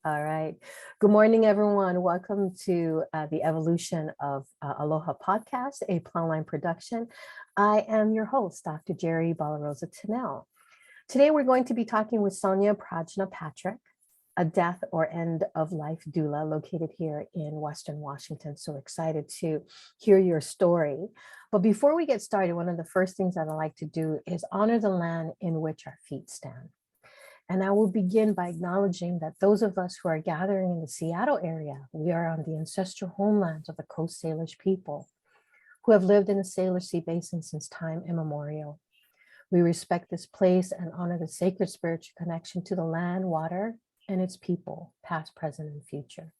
All right. Good morning, everyone. Welcome to the evolution of Aloha podcast, a Plowline production. I am your host, Dr. Jerry Balarosa Tennell. Today, we're going to be talking with Sonya-Prajna Patrick, a death or end of life doula located here in Western Washington. So excited to hear your story. But before we get started, one of the first things that I like to do is honor the land in which our feet stand. And I will begin by acknowledging that those of us who are gathering in the Seattle area, we are on the ancestral homelands of the Coast Salish people who have lived in the Salish Sea Basin since time immemorial. We respect this place and honor the sacred spiritual connection to the land, water, and its people, past, present, and future.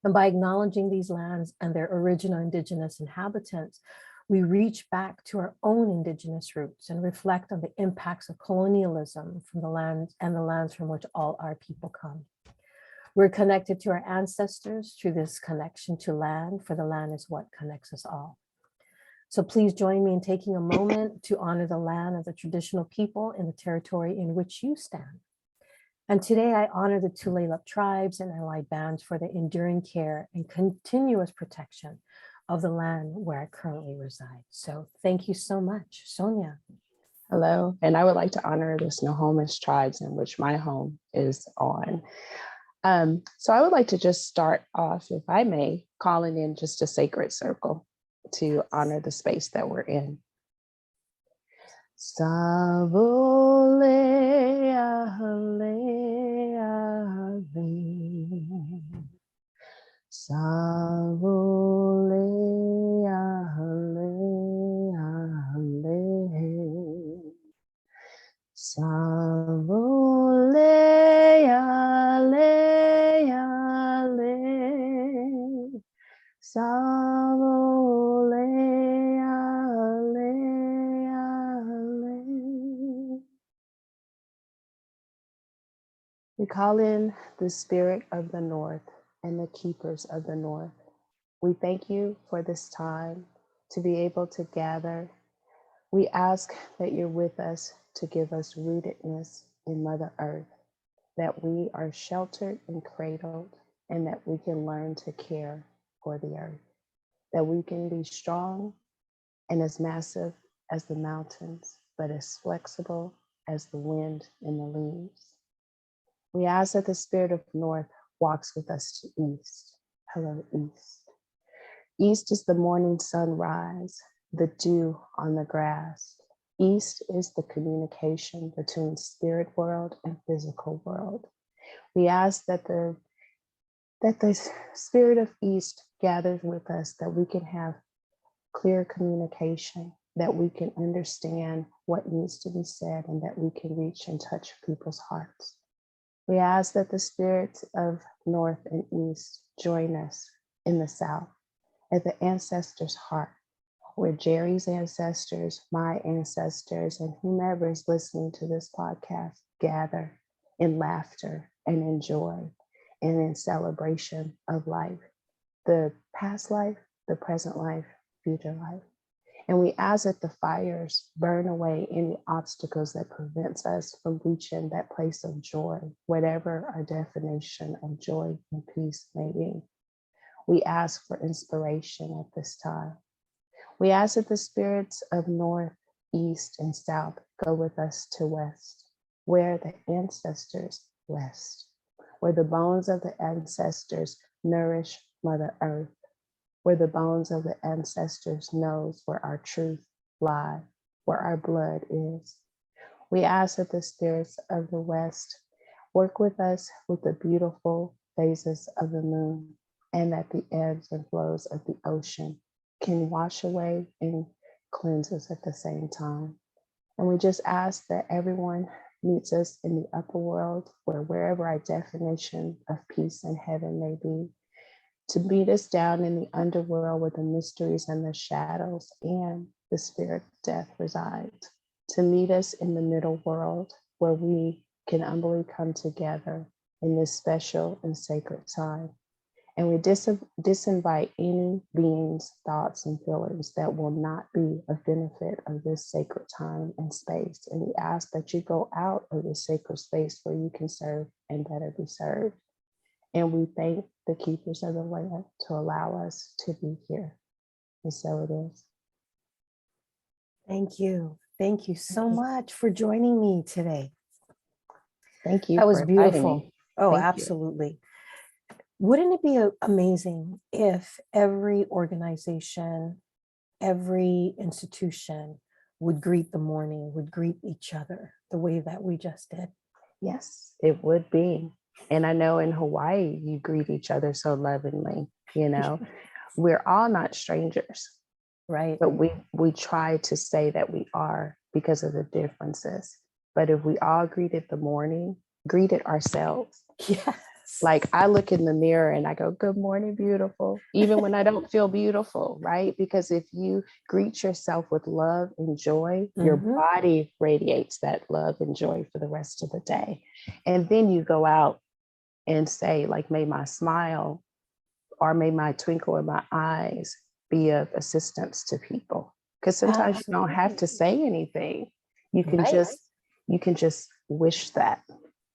And by acknowledging these lands and their original indigenous inhabitants, we reach back to our own indigenous roots and reflect on the impacts of colonialism from the lands and the lands from which all our people come. We're connected to our ancestors through this connection to land, for the land is what connects us all. So please join me in taking a moment to honor the land of the traditional people in the territory in which you stand. And today I honor the Tulalip tribes and allied bands for their enduring care and continuous protection of the land where I currently reside. So thank you so much, Sonya. Hello, and I would like to honor the Snohomish tribes in which my home is on. So I would like to just start off, if I may, calling in just a sacred circle to honor the space that we're in. Savole ahale ahale. Savole ahale ahale. Savole ale ale. Savole ale ale. We call in the spirit of the North and the keepers of the North. We thank you for this time to be able to gather. We ask that you're with us to give us rootedness in Mother Earth, that we are sheltered and cradled, and that we can learn to care for the earth, that we can be strong and as massive as the mountains, but as flexible as the wind and the leaves. We ask that the spirit of North walks with us to East. Hello, East. East is the morning sunrise, the dew on the grass. East is the communication between spirit world and physical world. We ask that the spirit of East gathers with us, that we can have clear communication, that we can understand what needs to be said, and that we can reach and touch people's hearts. We ask that the spirits of North and East join us in the South at the ancestors' heart, where Jerry's ancestors, my ancestors, and whomever is listening to this podcast gather in laughter and in joy and in celebration of life, the past life, the present life, future life. And we ask that the fires burn away any obstacles that prevents us from reaching that place of joy, whatever our definition of joy and peace may be. We ask for inspiration at this time. We ask that the spirits of North, East, and South go with us to West, where the ancestors rest, where the bones of the ancestors nourish Mother Earth, where the bones of the ancestors knows where our truth lie, where our blood is. We ask that the spirits of the West work with us with the beautiful phases of the moon, and that the ebbs and flows of the ocean can wash away and cleanse us at the same time. And we just ask that everyone meets us in the upper world, where wherever our definition of peace and heaven may be, to meet us down in the underworld where the mysteries and the shadows and the spirit of death resides, to meet us in the middle world where we can humbly come together in this special and sacred time, And we disinvite any beings, thoughts, and feelings that will not be a benefit of this sacred time and space. And we ask that you go out of this sacred space where you can serve and better be served. And we thank the keepers of the land to allow us to be here. And so it is. Thank you. Thank you so much for joining me today. Thank you. That was for inviting beautiful. me. Oh, Thank you. absolutely. Wouldn't it be amazing if every organization, every institution would greet the morning, would greet each other the way that we just did? Yes, it would be. And I know in Hawaii, you greet each other so lovingly. You know, we're all not strangers, Right. but we try to say that we are because of the differences. But if we all greeted the morning, greeted ourselves. Yes. Like I look in the mirror and I go, good morning, beautiful, even when I don't feel beautiful, right? Because if you greet yourself with love and joy, your body radiates that love and joy for the rest of the day. And then you go out and say, like, may my smile or may my twinkle in my eyes be of assistance to people. Because sometimes you don't have to say anything. You can just wish that.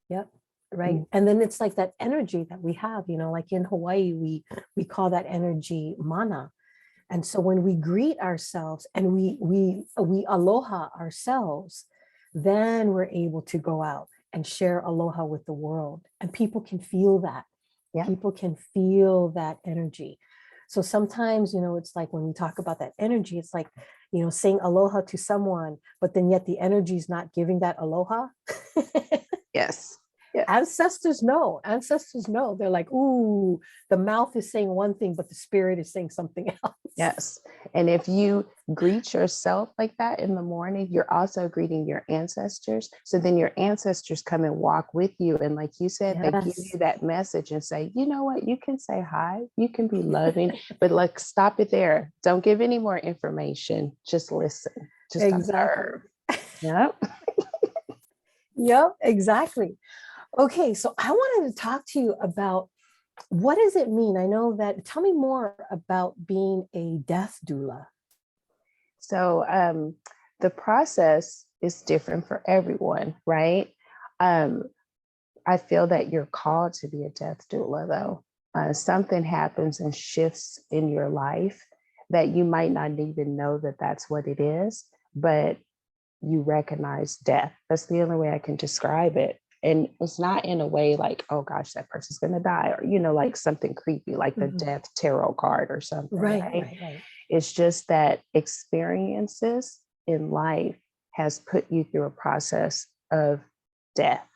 Yep. Right. And then it's like that energy that we have, you know, like in Hawaii, we call that energy mana. And so when we greet ourselves and we aloha ourselves, then we're able to go out and share aloha with the world. And people can feel that. Yeah. People can feel that energy. So sometimes, you know, it's like when we talk about that energy, it's like, you know, saying aloha to someone, but then yet the energy is not giving that aloha. Yes. Yeah. Ancestors know. They're like, ooh, the mouth is saying one thing, but the spirit is saying something else. Yes. And if you greet yourself like that in the morning, you're also greeting your ancestors. So then your ancestors come and walk with you. And like you said, they give you that message and say, you know what, you can say hi, you can be loving, but like stop it there. Don't give any more information. Just listen. Just observe. Yep. Yep, exactly. Okay, so I wanted to talk to you about what does it mean? I know that, tell me more about being a death doula. So the process is different for everyone, right? I feel that you're called to be a death doula, though. Something happens and shifts in your life that you might not even know that that's what it is, but you recognize death. That's the only way I can describe it. And it's not in a way like, oh gosh, that person's going to die, or, you know, like something creepy, like the death tarot card or something. Right. It's just that experiences in life has put you through a process of death,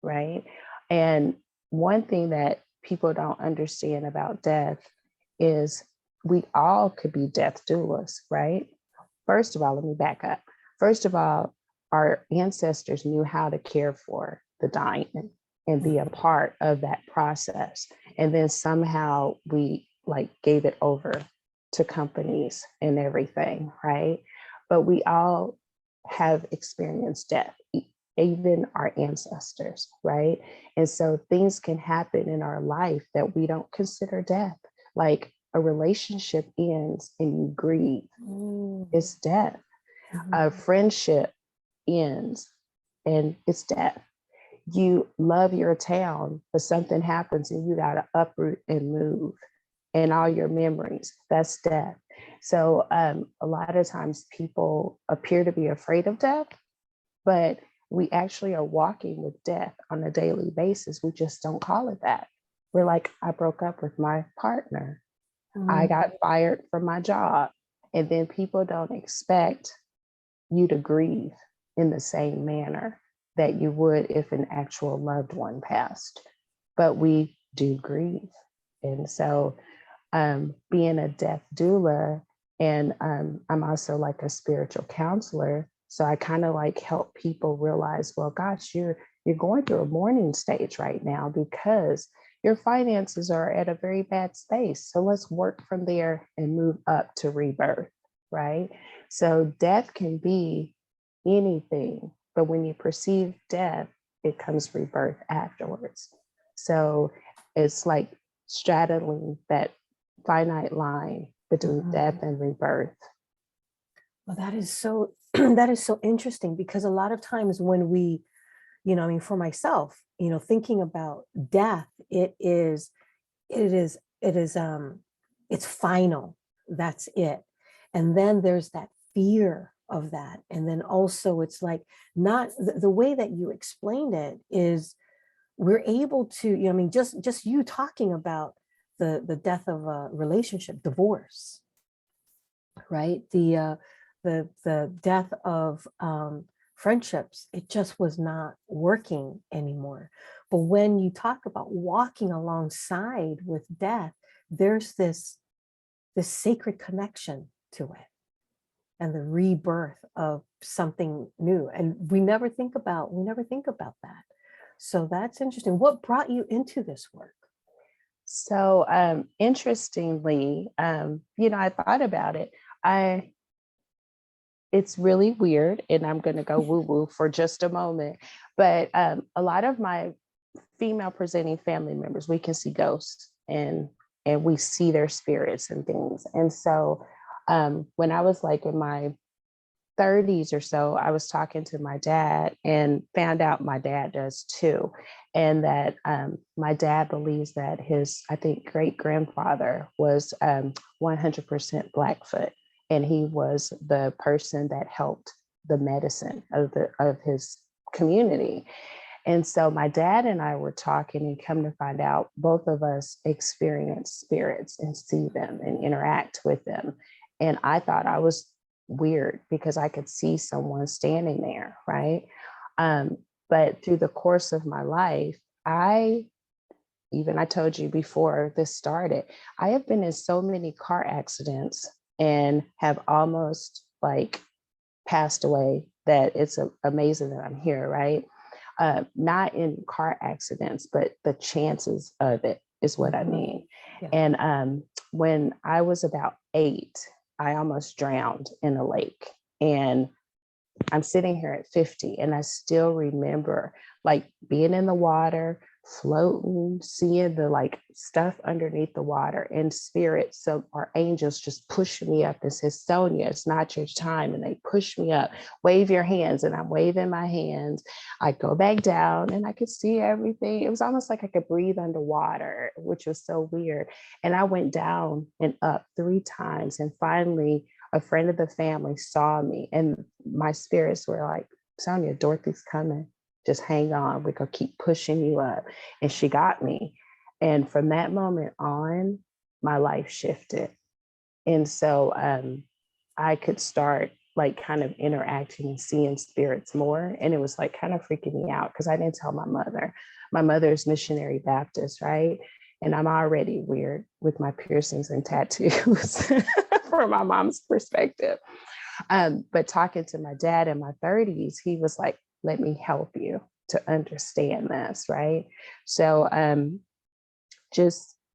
right? And one thing that people don't understand about death is we all could be death doulas, right? First of all, let me back up. First of all, our ancestors knew how to care for the dying and be a part of that process. And then somehow we like gave it over to companies and everything, right? But we all have experienced death, even our ancestors, right? And so things can happen in our life that we don't consider death. Like a relationship ends and you grieve, it's death. A friendship ends and it's death. You love your town, but something happens and you got to uproot and move, and all your memories, that's death. So a lot of times people appear to be afraid of death, but we actually are walking with death on a daily basis. We just don't call it that. We're like, I broke up with my partner. I got fired from my job. And then people don't expect you to grieve in the same manner that you would if an actual loved one passed. But we do grieve. And so being a death doula, and I'm also like a spiritual counselor. So I kind of like help people realize, well, gosh, you're going through a mourning stage right now because your finances are at a very bad space. So let's work from there and move up to rebirth, right? So death can be anything, but when you perceive death, it comes rebirth afterwards. So it's like straddling that finite line between death and rebirth. Well, that is so that is so interesting, because a lot of times when we, I mean, for myself, thinking about death, it's final. That's it. And then there's that fear of that. And then also it's like, not the way that you explained it is, we're able to, I mean, just you talking about the death of a relationship, divorce, right? The death of friendships, it just was not working anymore. But when you talk about walking alongside with death, there's this sacred connection to it, and the rebirth of something new. And we never think about that. So that's interesting. What brought you into this work? So interestingly, I thought about it. It's really weird, and I'm going to go woo-woo for just a moment. But a lot of my female presenting family members, we can see ghosts, and we see their spirits and things. And so when I was like in my 30s or so, I was talking to my dad and found out my dad does too. And that my dad believes that his, I think, great grandfather was 100% Blackfoot. And he was the person that helped the medicine of his community. And so my dad and I were talking, and come to find out, both of us experience spirits and see them and interact with them. And I thought I was weird because I could see someone standing there, right? But through the course of my life, I told you before this started, I have been in so many car accidents and have almost like passed away that it's amazing that I'm here, right? Not in car accidents, but the chances of it is what I mean. Yeah. And when I was about 8, I almost drowned in a lake. And I'm sitting here at 50, and I still remember like being in the water, floating, seeing the like stuff underneath the water, and spirits. So our angels just push me up and says, Sonya, it's not your time. And they push me up, wave your hands, and I'm waving my hands. I go back down and I could see everything. It was almost like I could breathe underwater, which was so weird. And I went down and up 3 times. And finally, a friend of the family saw me, and my spirits were like, Sonya, Dorothy's coming. Just hang on. We're going to keep pushing you up. And she got me. And from that moment on, my life shifted. And so I could start like kind of interacting and seeing spirits more. And it was like kind of freaking me out because I didn't tell my mother. My mother's missionary Baptist, right? And I'm already weird with my piercings and tattoos from my mom's perspective. But talking to my dad in my 30s, he was like, let me help you to understand this, right? So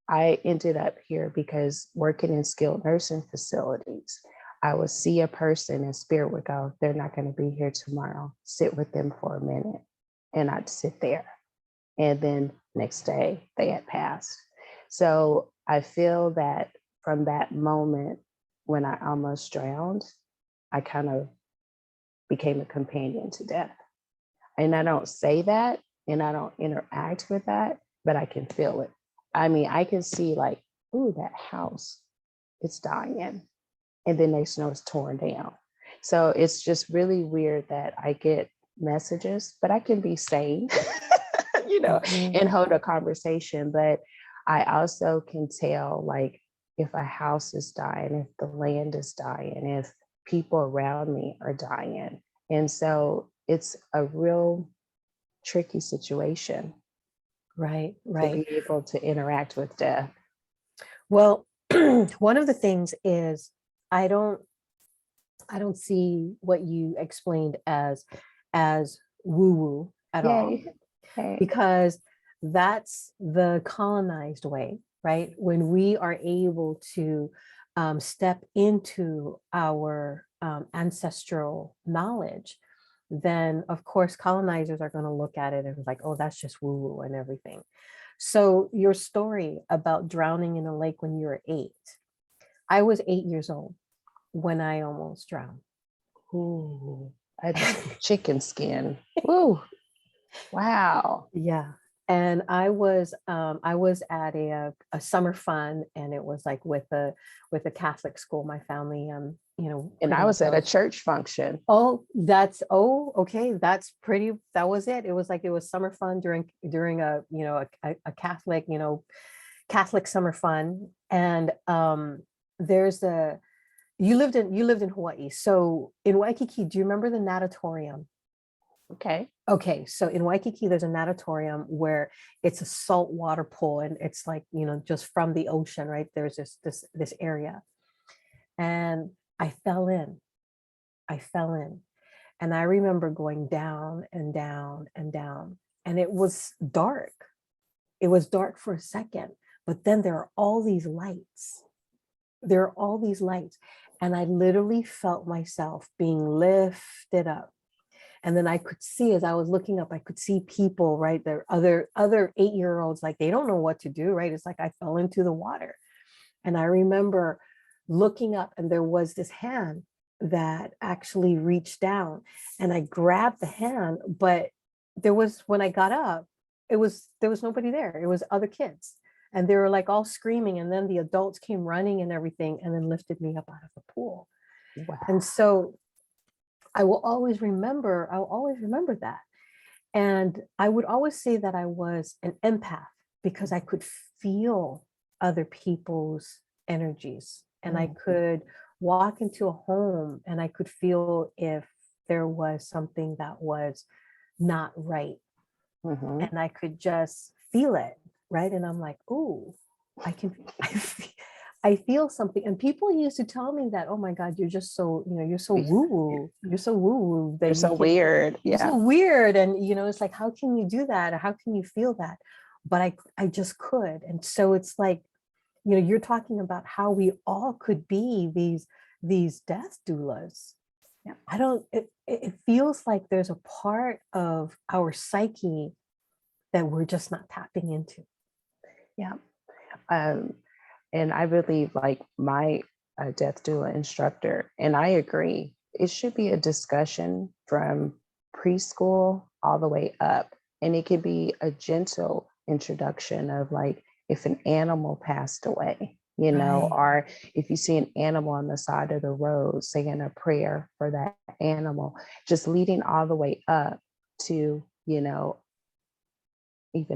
I ended up here because working in skilled nursing facilities, I would see a person and spirit would go, they're not going to be here tomorrow. Sit with them for a minute. And I'd sit there. And then next day they had passed. So I feel that from that moment when I almost drowned, I kind of became a companion to death. And I don't say that and I don't interact with that, but I can feel it. I mean, I can see like, ooh, that house, it's dying. And then next know it's torn down. So it's just really weird that I get messages, but I can be sane, and hold a conversation. But I also can tell like if a house is dying, if the land is dying, if people around me are dying. And so it's a real tricky situation. Right. To be able to interact with death. Well, one of the things is I don't see what you explained as woo-woo at all. Hey. Because that's the colonized way, right? When we are able to step into our ancestral knowledge, then of course colonizers are going to look at it and like, oh, that's just woo-woo and everything. So your story about drowning in a lake when you were 8, I was 8 years old when I almost drowned. Ooh, I just chicken skin. Ooh, wow. Yeah. And I was at a summer fun, and it was like with a Catholic school. My family, And pretty I much was at a church function. okay. That was it. It was like, it was summer fun during a Catholic, Catholic summer fun. And there's a you lived in Hawaii. So in Waikiki, do you remember the natatorium? Okay. Okay, so in Waikiki, there's a natatorium where it's a saltwater pool, and it's like, just from the ocean, right? There's this area. And I fell in. I fell in. And I remember going down and down and down. And it was dark. It was dark for a second, but then there are all these lights. There are all these lights. And I literally felt myself being lifted up. And then I could see, as I was looking up, I could see people, right? There other 8-year-olds, like they don't know what to do, right? It's like I fell into the water. And I remember looking up, and there was this hand that actually reached down, and I grabbed the hand, but when I got up, there was nobody there. It was other kids. And they were like all screaming. And then the adults came running and everything, and then lifted me up out of the pool. Wow. And so I will always remember that. And I would always say that I was an empath, because I could feel other people's energies, and I could walk into a home and I could feel if there was something that was not right. And I could just feel it, right? And I'm like, ooh, I feel something. And people used to tell me that, oh my God, you're just so, you're so woo-woo. You're so woo-woo that You're so weird. You're so weird. And, it's like, how can you do that? Or how can you feel that? But I just could. And so it's like, you're talking about how we all could be these death doulas. Yeah. It feels like there's a part of our psyche that we're just not tapping into. Yeah. And I believe, like, my death doula instructor, and I agree, it should be a discussion from preschool all the way up. And it could be a gentle introduction of, like, if an animal passed away, Right. or if you see an animal on the side of the road, saying a prayer for that animal, just leading all the way up to, even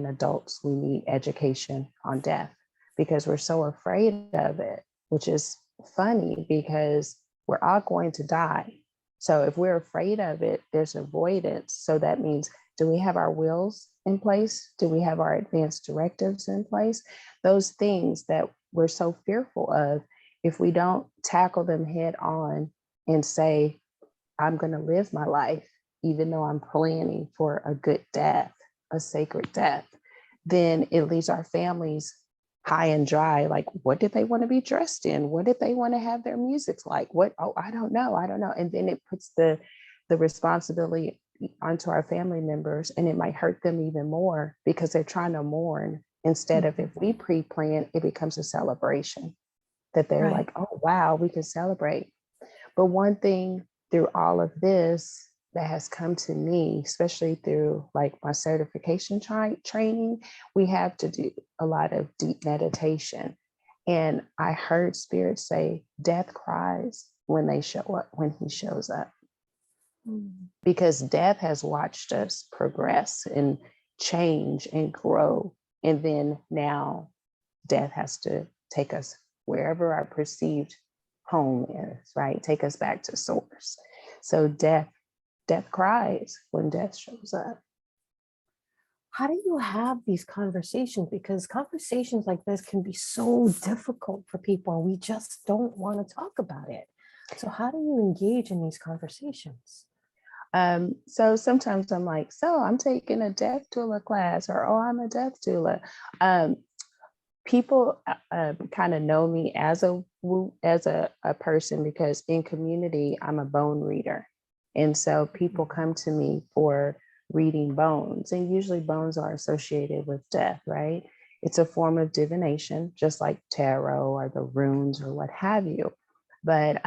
adults, we need education on death, because we're so afraid of it, which is funny because we're all going to die. So if we're afraid of it, there's avoidance. So that means, do we have our wills in place? Do we have our advanced directives in place? Those things that we're so fearful of, if we don't tackle them head on and say, I'm going to live my life, even though I'm planning for a good death, a sacred death, then it leaves our families high and dry. Like, what did they want to be dressed in? What did they want to have their music like? What? Oh, I don't know. And then it puts the responsibility onto our family members, and it might hurt them even more, because they're trying to mourn instead of, if we pre-plan, it becomes a celebration, that they're like, oh, wow, we can celebrate. But one thing through all of this that has come to me, especially through, like, my certification training, we have to do a lot of deep meditation. And I heard Spirit say, death cries when they show up, when he shows up. Because death has watched us progress and change and grow. And then now death has to take us wherever our perceived home is, right? Take us back to source. So death cries when death shows up. How do you have these conversations? Because conversations like this can be so difficult for people, and we just don't want to talk about it. So how do you engage in these conversations? So sometimes I'm like, so I'm taking a death doula class, or, oh, I'm a death doula. People kind of know me as a person, because in community, I'm a bone reader. And so people come to me for reading bones, and usually bones are associated with death, right? It's a form of divination, just like tarot or the runes or what have you. But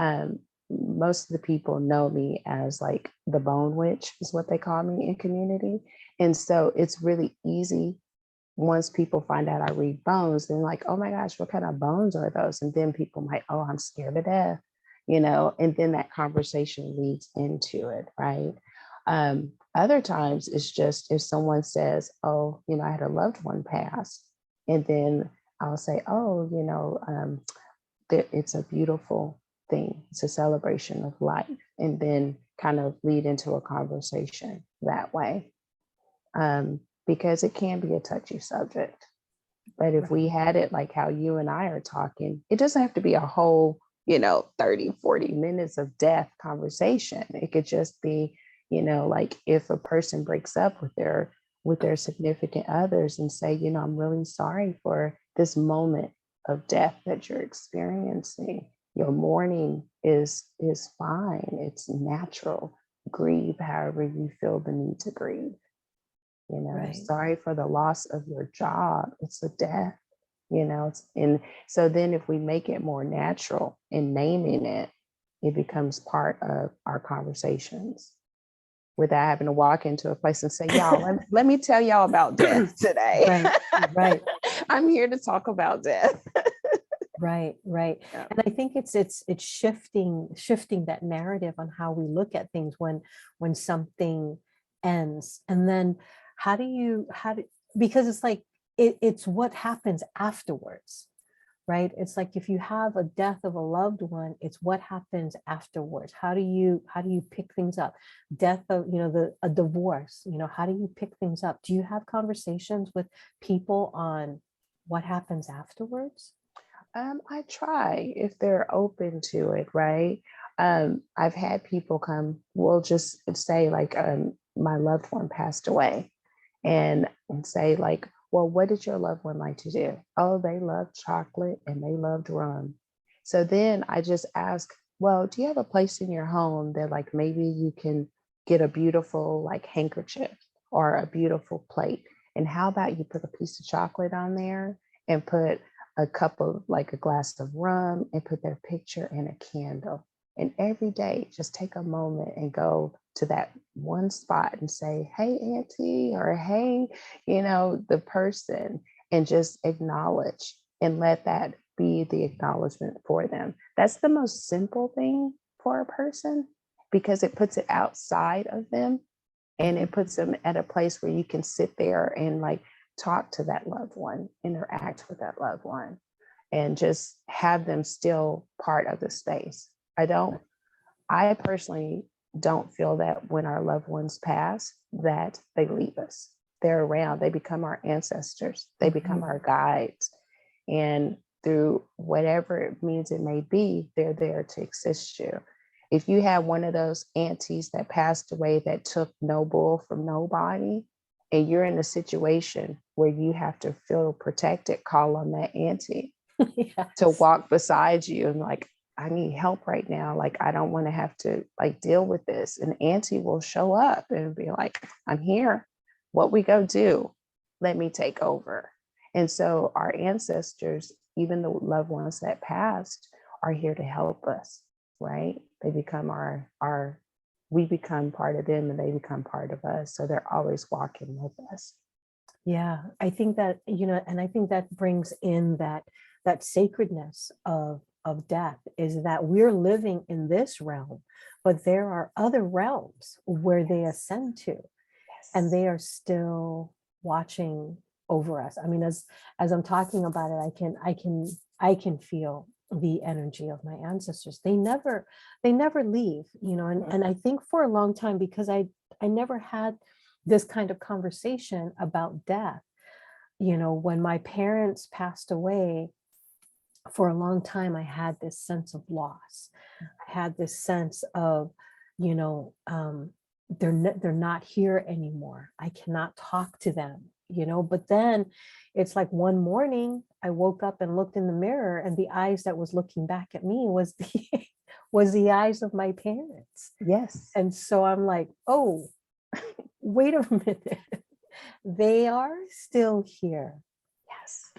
most of the people know me as like the bone witch, is what they call me in community. And so it's really easy once people find out I read bones, then like, oh my gosh, what kind of bones are those? And then people might, oh, I'm scared to death, and then that conversation leads into it, right? Other times it's just if someone says, oh, I had a loved one pass, and then I'll say, oh, it's a beautiful thing. It's a celebration of life, and then kind of lead into a conversation that way. Because it can be a touchy subject. But if we had it like how you and I are talking, it doesn't have to be a whole, 30, 40 minutes of death conversation. It could just be, like if a person breaks up with their significant others and say, I'm really sorry for this moment of death that you're experiencing. Your mourning is fine. It's natural. Grieve however you feel the need to grieve. Right. Sorry for the loss of your job. It's a death, and so then if we make it more natural in naming it, it becomes part of our conversations without having to walk into a place and say, y'all, let me tell y'all about death today. Right. I'm here to talk about death. Right. Yeah. And I think it's shifting that narrative on how we look at things when something ends. And then because it's like it's what happens afterwards, right? It's like if you have a death of a loved one, it's what happens afterwards. How do you pick things up? Death of, a divorce, how do you pick things up? Do you have conversations with people on what happens afterwards? I try if they're open to it, right? I've had people come, we'll just say like my loved one passed away, and say like, well, what did your loved one like to do? Oh, they loved chocolate and they loved rum. So then I just ask, well, do you have a place in your home that like maybe you can get a beautiful like handkerchief or a beautiful plate? And how about you put a piece of chocolate on there and put a cup of like a glass of rum and put their picture and a candle. And every day, just take a moment and go to that one spot and say, hey, Auntie, or hey, the person, and just acknowledge and let that be the acknowledgement for them. That's the most simple thing for a person because it puts it outside of them and it puts them at a place where you can sit there and like talk to that loved one, interact with that loved one, and just have them still part of the space. I personally don't feel that when our loved ones pass, that they leave us. They're around, they become our ancestors, they become our guides. And through whatever means it may be, they're there to assist you. If you have one of those aunties that passed away that took no bull from nobody, and you're in a situation where you have to feel protected, call on that auntie to walk beside you and like, I need help right now. Like, I don't want to have to like deal with this. And auntie will show up and be like, I'm here. What we go do? Let me take over. And so our ancestors, even the loved ones that passed, are here to help us, right? They become we become part of them and they become part of us. So they're always walking with us. Yeah, I think that, and I think that brings in that sacredness of death, is that we're living in this realm, but there are other realms where they ascend to, and they are still watching over us. I mean, as I'm talking about it, I can feel the energy of my ancestors. They never leave, and I think for a long time, because I never had this kind of conversation about death. When my parents passed away, for a long time, I had this sense of loss. I had this sense of, they're not here anymore. I cannot talk to them, but then it's like one morning I woke up and looked in the mirror, and the eyes that was looking back at me was was the eyes of my parents. Yes. And so I'm like, oh, wait a minute. They are still here. Yes.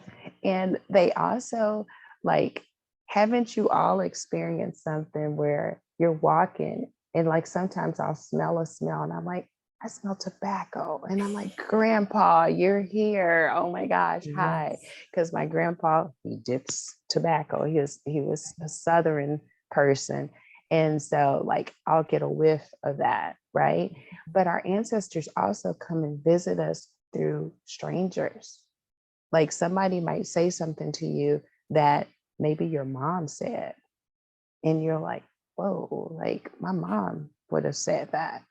And they also, like, haven't you all experienced something where you're walking and like sometimes I'll smell a smell and I'm like, I smell tobacco. And I'm like, Grandpa, you're here. Oh my gosh, hi. Yes. Because my grandpa, he dips tobacco. He was a Southern person. And so like I'll get a whiff of that, right? But our ancestors also come and visit us through strangers. Like somebody might say something to you that maybe your mom said, and you're like, whoa, like my mom would have said that.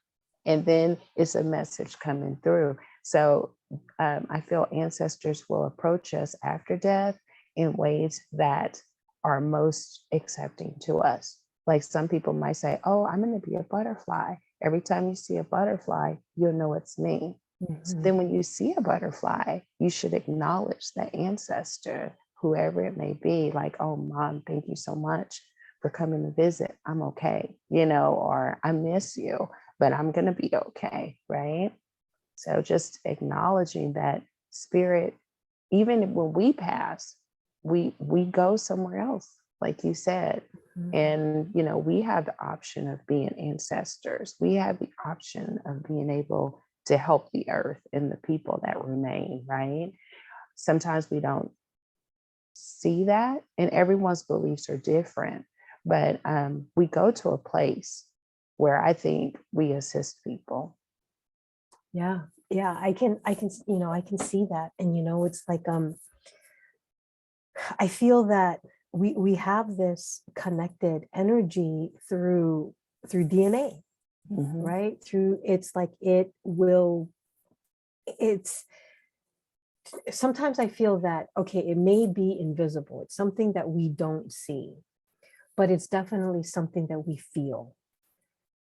And then it's a message coming through. So I feel ancestors will approach us after death in ways that are most accepting to us. Like some people might say, oh, I'm going to be a butterfly. Every time you see a butterfly, you'll know it's me. So Mhm. then when you see a butterfly, you should acknowledge the ancestor, whoever it may be, like, oh, mom, thank you so much for coming to visit. I'm okay, or I miss you, but I'm going to be okay, right? So just acknowledging that spirit, even when we pass, we go somewhere else, like you said. Mhm. And, we have the option of being ancestors. We have the option of being able to help the earth and the people that remain, right? Sometimes we don't see that, and everyone's beliefs are different. But we go to a place where I think we assist people. Yeah. Yeah. I can see that. And, it's like, I feel that we have this connected energy through DNA, Mhm. right? It's like it's sometimes I feel that, okay, it may be invisible. It's something that we don't see, but it's definitely something that we feel.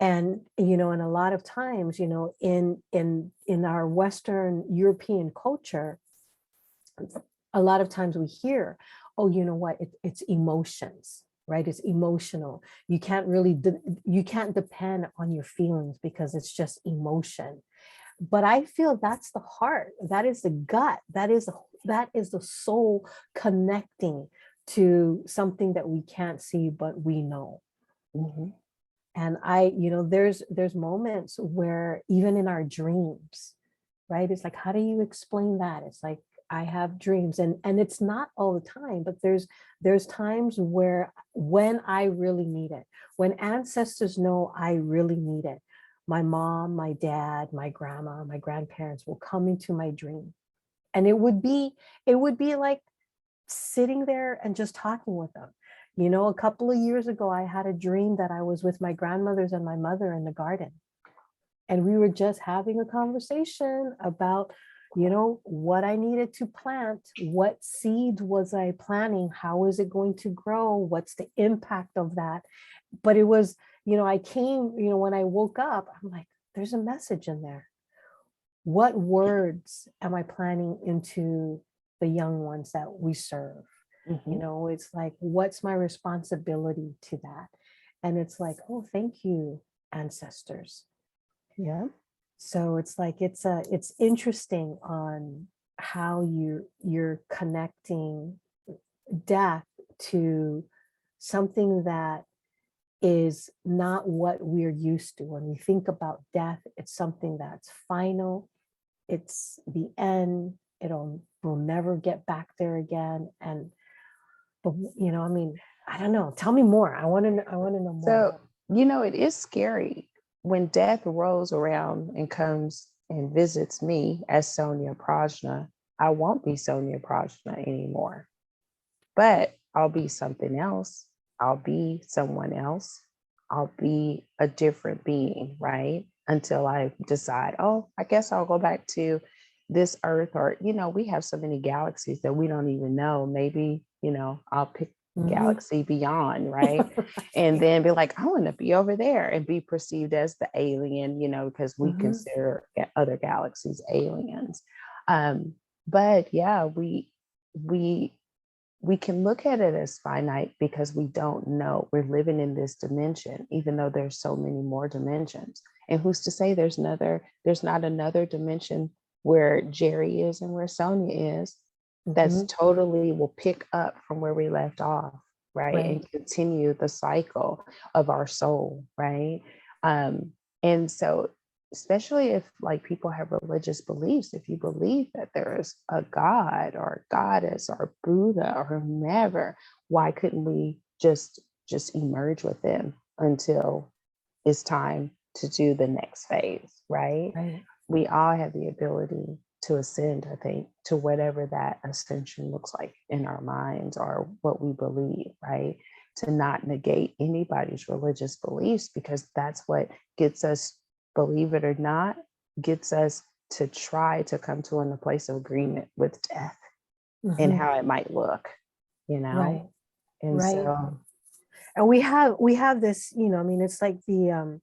And, and a lot of times, in our Western European culture, a lot of times we hear, oh, you know what, it's emotions, right? It's emotional. You can't depend on your feelings because it's just emotion. But I feel that's the heart, that is the gut, that is the soul connecting to something that we can't see, but we know. Mhm. And there's moments where even in our dreams, right? It's like, how do you explain that? It's like, I have dreams, and it's not all the time, but there's times where when I really need it, when ancestors know I really need it, my mom, my dad, my grandma, my grandparents will come into my dream. And it would be like sitting there and just talking with them. A couple of years ago, I had a dream that I was with my grandmothers and my mother in the garden. And we were just having a conversation about, what I needed to plant, what seed was I planting, how is it going to grow, what's the impact of that. But it was, I came, when I woke up, I'm like, there's a message in there. What words am I planting into the young ones that we serve? Mhm. It's like, what's my responsibility to that? And it's like, oh, thank you, ancestors. Yeah. So it's like, it's interesting on how you're connecting death to something that is not what we're used to. When we think about death, it's something that's final, it's the end, we'll never get back there again. But I mean, I don't know. Tell me more. I want to know more. So, it is scary when death rolls around and comes and visits me as Sonya-Prajna. I won't be Sonya-Prajna anymore, but I'll be something else. I'll be someone else. I'll be a different being, right? Until I decide, oh, I guess I'll go back to this earth, or, we have so many galaxies that we don't even know. Maybe, I'll pick Mhm. galaxy beyond, right? And then be like, I want to be over there and be perceived as the alien, because we Mhm. consider other galaxies aliens. But yeah, we we can look at it as finite because we don't know. We're living in this dimension, even though there's so many more dimensions. And who's to say there's not another dimension where Jerry is and where Sonya is that's Mhm. totally will pick up from where we left off, right? Right. And continue the cycle of our soul, right? And so, especially if like people have religious beliefs, if you believe that there is a God or a goddess or Buddha or whomever, why couldn't we just emerge within until it's time to do the next phase, right? Right. We all have the ability to ascend, I think, to whatever that ascension looks like in our minds or what we believe, right? To not negate anybody's religious beliefs, because that's what gets us, believe it or not, gets us to try to come to in a place of agreement with death and Mhm. how it might look, you know? Right. And Right. so, And we have this, I mean, it's like the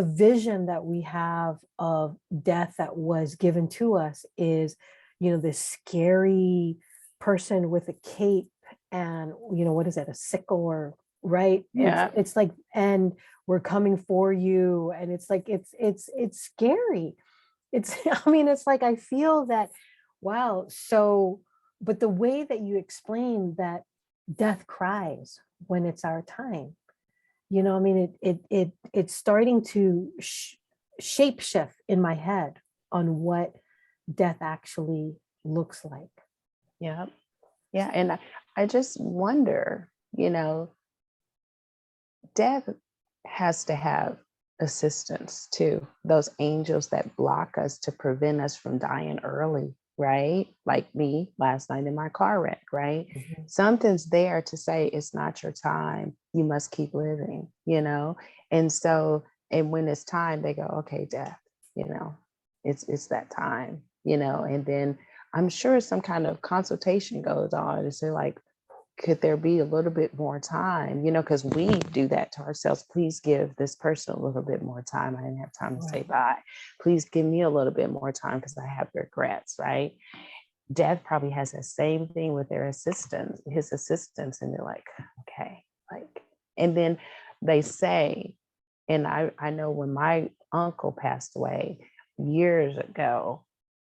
vision that we have of death that was given to us is, this scary person with a cape and, what is it, a sickle, or right? It's yeah, it's like, and we're coming for you, and it's like it's scary. It's I mean, it's like I feel that, wow, so but the way that you explain that death cries when it's our time, I mean, it's starting to shape shift in my head on what death actually looks like. yeah, yeah. And I just wonder, death has to have assistance too. Those angels that block us to prevent us from dying early, right? Like me last night in my car wreck, right? Mhm. Something's there to say it's not your time. You must keep living. And so, and when it's time, they go, okay, death, you know, it's that time. And then I'm sure some kind of consultation goes on to say like, could there be a little bit more time? Because we do that to ourselves. Please give this person a little bit more time. I didn't have time to say Right. bye. Please give me a little bit more time because I have regrets, right? Death probably has the same thing with their assistants, his assistants, and they're like, okay, like, and then they say, and I know when my uncle passed away years ago,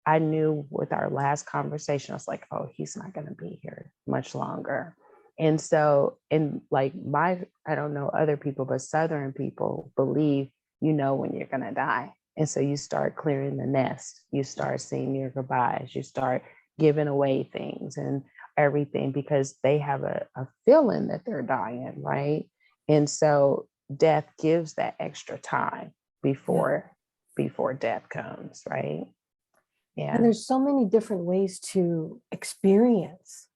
I knew with our last conversation, I was like, oh, he's not going to be here much longer. And so, and like I don't know other people, but Southern people believe, when you're going to die. And so you start clearing the nest, you start saying your goodbyes, you start giving away things and everything because they have a feeling that they're dying, right? And so death gives that extra time Yeah. before death comes, right? And Yeah. there's so many different ways to experience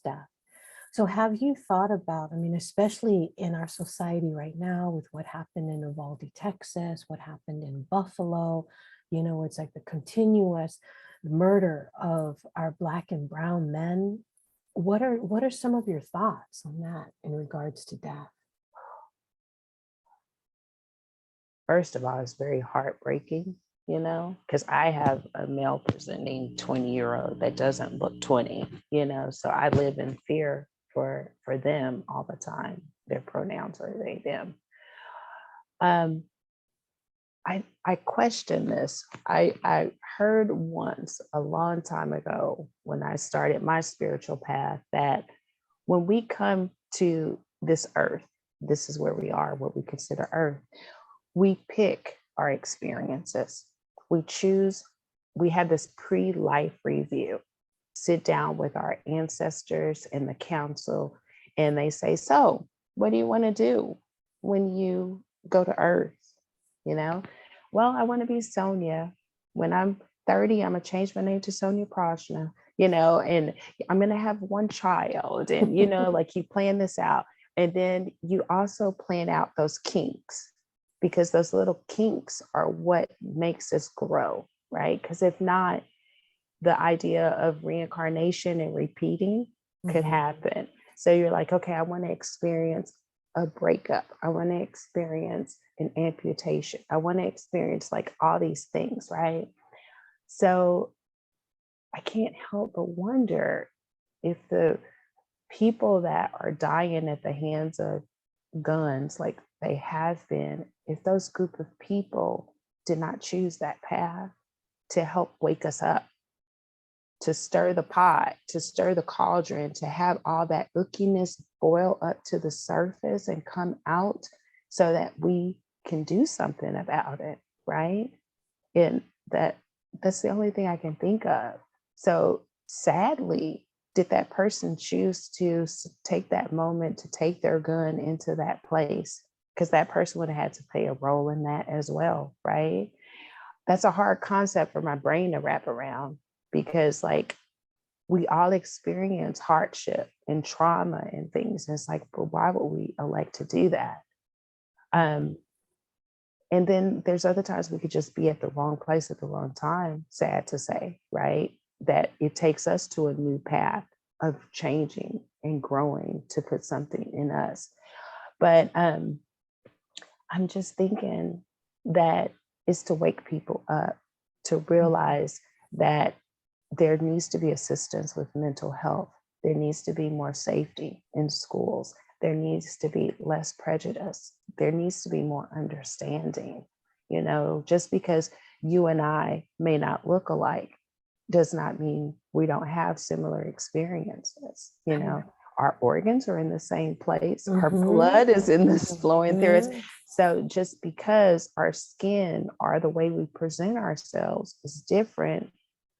death. So have you thought about, I mean, especially in our society right now with what happened in Uvalde, Texas, what happened in Buffalo, it's like the continuous murder of our Black and brown men. What are some of your thoughts on that in regards to death? First of all, it's very heartbreaking, because I have a male presenting 20-year-old that doesn't look 20, so I live in fear for them all the time. Their pronouns are they, them. Um, I question this. I heard once a long time ago when I started my spiritual path that when we come to this earth, this is where we are, what we consider earth, we pick our experiences. We choose, we have this pre-life review, sit down with our ancestors and the council, and they say, so what do you want to do when you go to earth? You know, well, I want to be Sonya. When I'm 30, I'm gonna change my name to Sonya-Prajna, and I'm gonna have one child. And like you plan this out. And then you also plan out those kinks, because those little kinks are what makes us grow, right? Because if not, the idea of reincarnation and repeating could Mhm. happen. So you're like, okay, I want to experience a breakup. I want to experience an amputation. I want to experience like all these things, right? So I can't help but wonder, if the people that are dying at the hands of guns, like they have been, if those group of people did not choose that path to help wake us up, to stir the pot, to stir the cauldron, to have all that ickiness boil up to the surface and come out so that we can do something about it, right? And that's the only thing I can think of. So sadly, did that person choose to take that moment to take their gun into that place? Because that person would have had to play a role in that as well, right? That's a hard concept for my brain to wrap around, because like we all experience hardship and trauma and things. And it's like, but why would we elect to do that? And then there's other times we could just be at the wrong place at the wrong time, sad to say, right? That it takes us to a new path of changing and growing to put something in us. But I'm just thinking that it's to wake people up, to realize that there needs to be assistance with mental health. There needs to be more safety in schools. There needs to be less prejudice. There needs to be more understanding. You know, just because you and I may not look alike does not mean we don't have similar experiences. You know, our organs are in the same place. Our blood is in this flowing through us. So just because our skin or the way we present ourselves is different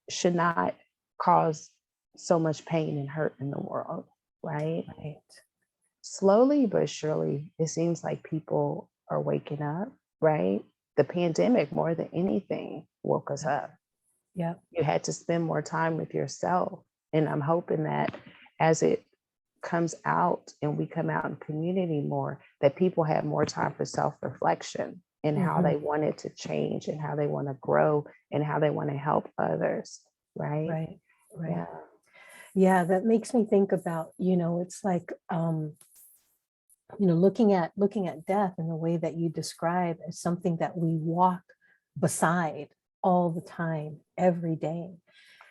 should not cause so much pain and hurt in the world, right? Right. Slowly but surely, it seems like people are waking up, right? The pandemic, more than anything, woke us up. Yeah. You had to spend more time with yourself. And I'm hoping that as it comes out and we come out in community more, that people have more time for self-reflection and how they want it to change and how they want to grow and how they want to help others, right? Right. Right. Yeah. Yeah, that makes me think about, it's like, looking at death in the way that you describe as something that we walk beside all the time, every day.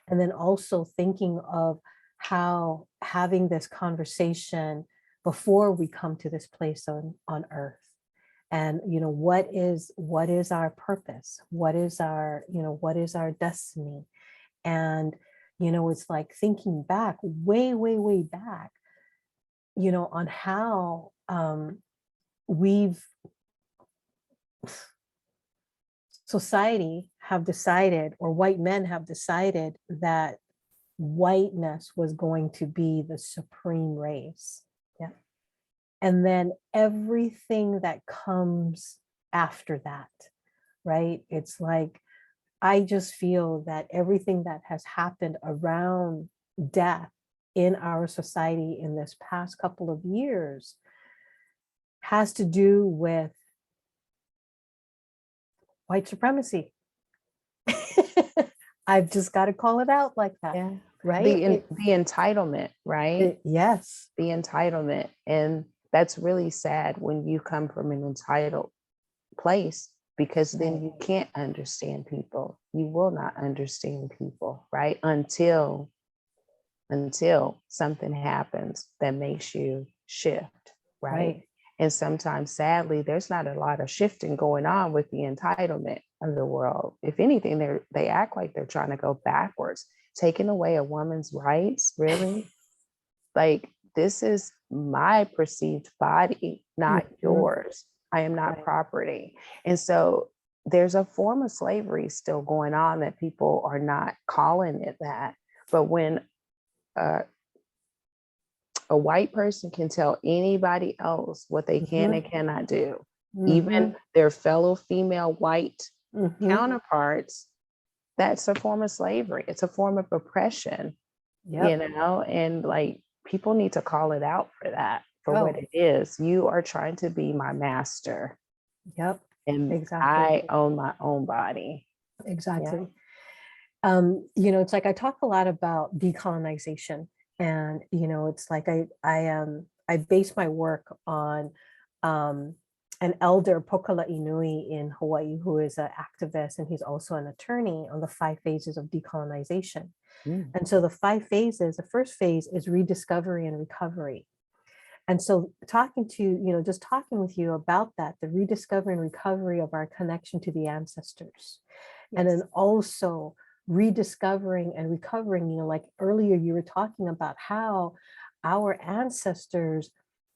And then also thinking of how having this conversation before we come to this place on earth. And what is our purpose? What is our destiny? And it's like thinking back, way, way, way back, on how society have decided, or white men have decided, that whiteness was going to be the supreme race. Yeah. And then everything that comes after that, right? It's like, I just feel that everything that has happened around death in our society in this past couple of years has to do with white supremacy. I've just got to call it out like that. Yeah. Right? The entitlement, right? Yes. The entitlement. And that's really sad when you come from an entitled place, because then you can't understand people. You will not understand people, right? Until something happens that makes you shift, right? And sometimes, sadly, there's not a lot of shifting going on with the entitlement of the world. If anything, they act like they're trying to go backwards, taking away a woman's rights, really? Like, this is my perceived body, not yours. I am not property. And so there's a form of slavery still going on that people are not calling it that. But when a white person can tell anybody else what they can and cannot do, even their fellow female white counterparts, that's a form of slavery. It's a form of oppression, and like, people need to call it out for that, for what it is. You are trying to be my master. Yep. And exactly. I own my own body. Exactly. It's like I talk a lot about decolonization, and it's like I base my work on an elder Pokala Inui in Hawaii, who is an activist, and he's also an attorney on the 5 phases of decolonization. Mm. And so the 5 phases, the first phase is rediscovery and recovery. And so just talking with you about that, the rediscovery and recovery of our connection to the ancestors. Yes. And then also rediscovering and recovering, like earlier you were talking about how our ancestors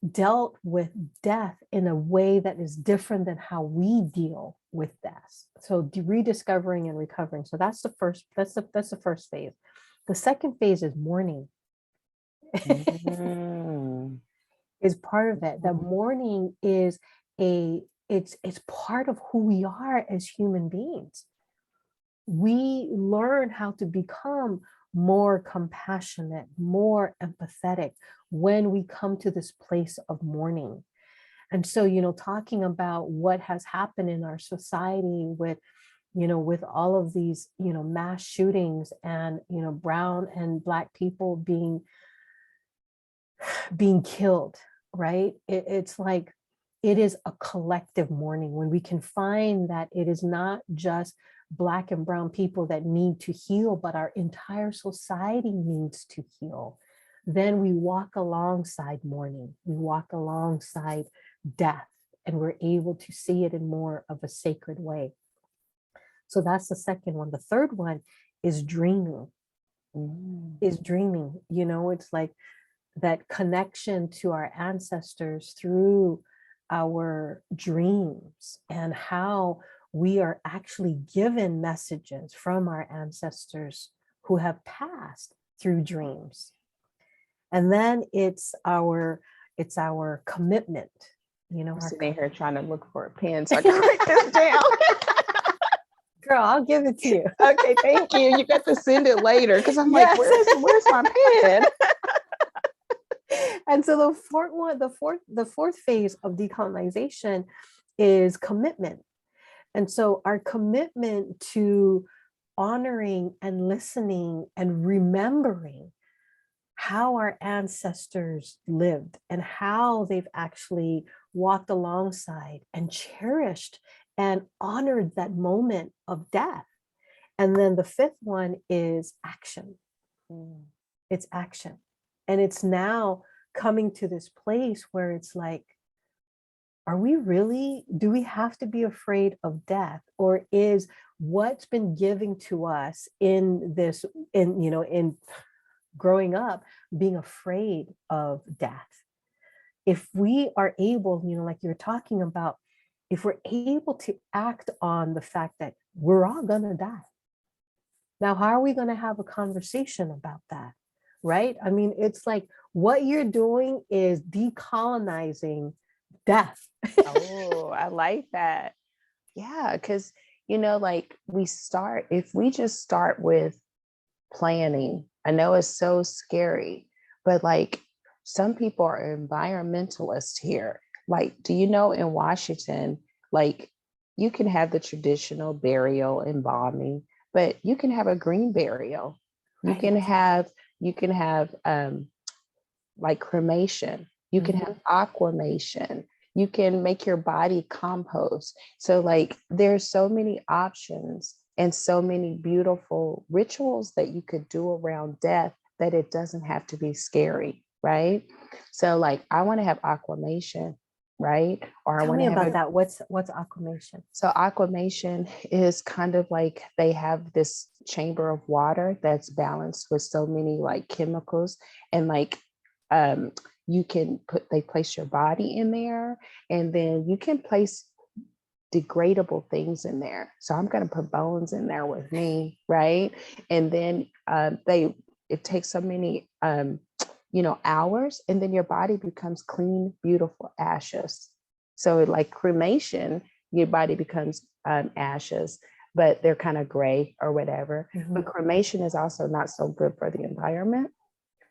dealt with death in a way that is different than how we deal with death. So rediscovering and recovering. So that's the first phase. The second phase is mourning. Is part of it. The mourning is it's part of who we are as human beings. We learn how to become more compassionate, more empathetic when we come to this place of mourning. And so, talking about what has happened in our society with all of these, mass shootings and, brown and Black people being killed, right? It's like, it is a collective mourning when we can find that it is not just Black and brown people that need to heal, but our entire society needs to heal. Then we walk alongside mourning, we walk alongside death, and we're able to see it in more of a sacred way. So that's the second one. The third one is dreaming. It's like that connection to our ancestors through our dreams, and how we are actually given messages from our ancestors who have passed through dreams. And then it's our commitment. I'm sitting here trying to look for a pen so I can write this down. Girl, I'll give it to you. Okay, thank you. You got to send it later because I'm like, where's my pen? And so the fourth phase of decolonization is commitment. And so our commitment to honoring and listening and remembering how our ancestors lived and how they've actually walked alongside and cherished and honored that moment of death. And then the fifth one is action. It's action. And it's now coming to this place where it's like, do we have to be afraid of death? Or is what's been given to us in growing up, being afraid of death? If we are able, like you're talking about, if we're able to act on the fact that we're all gonna die. Now, how are we gonna have a conversation about that? Right? I mean, it's like what you're doing is decolonizing death. Oh, I like that. Yeah, because, like if we just start with planning, I know it's so scary, but like some people are environmentalists here. Like, do you know in Washington, like you can have the traditional burial, embalming, but you can have a green burial. You can have like cremation. You can have aquamation. You can make your body compost. So like there's so many options and so many beautiful rituals that you could do around death that it doesn't have to be scary, right? So like I want to have aquamation, right? Or Tell I want me to have about that. What's aquamation? So aquamation is kind of like they have this chamber of water that's balanced with so many like chemicals, and like they place your body in there, and then you can place degradable things in there. So I'm going to put bones in there with me, right? And then it takes so many hours, and then your body becomes clean, beautiful ashes. So like cremation, your body becomes ashes, but they're kind of gray or whatever. But cremation is also not so good for the environment.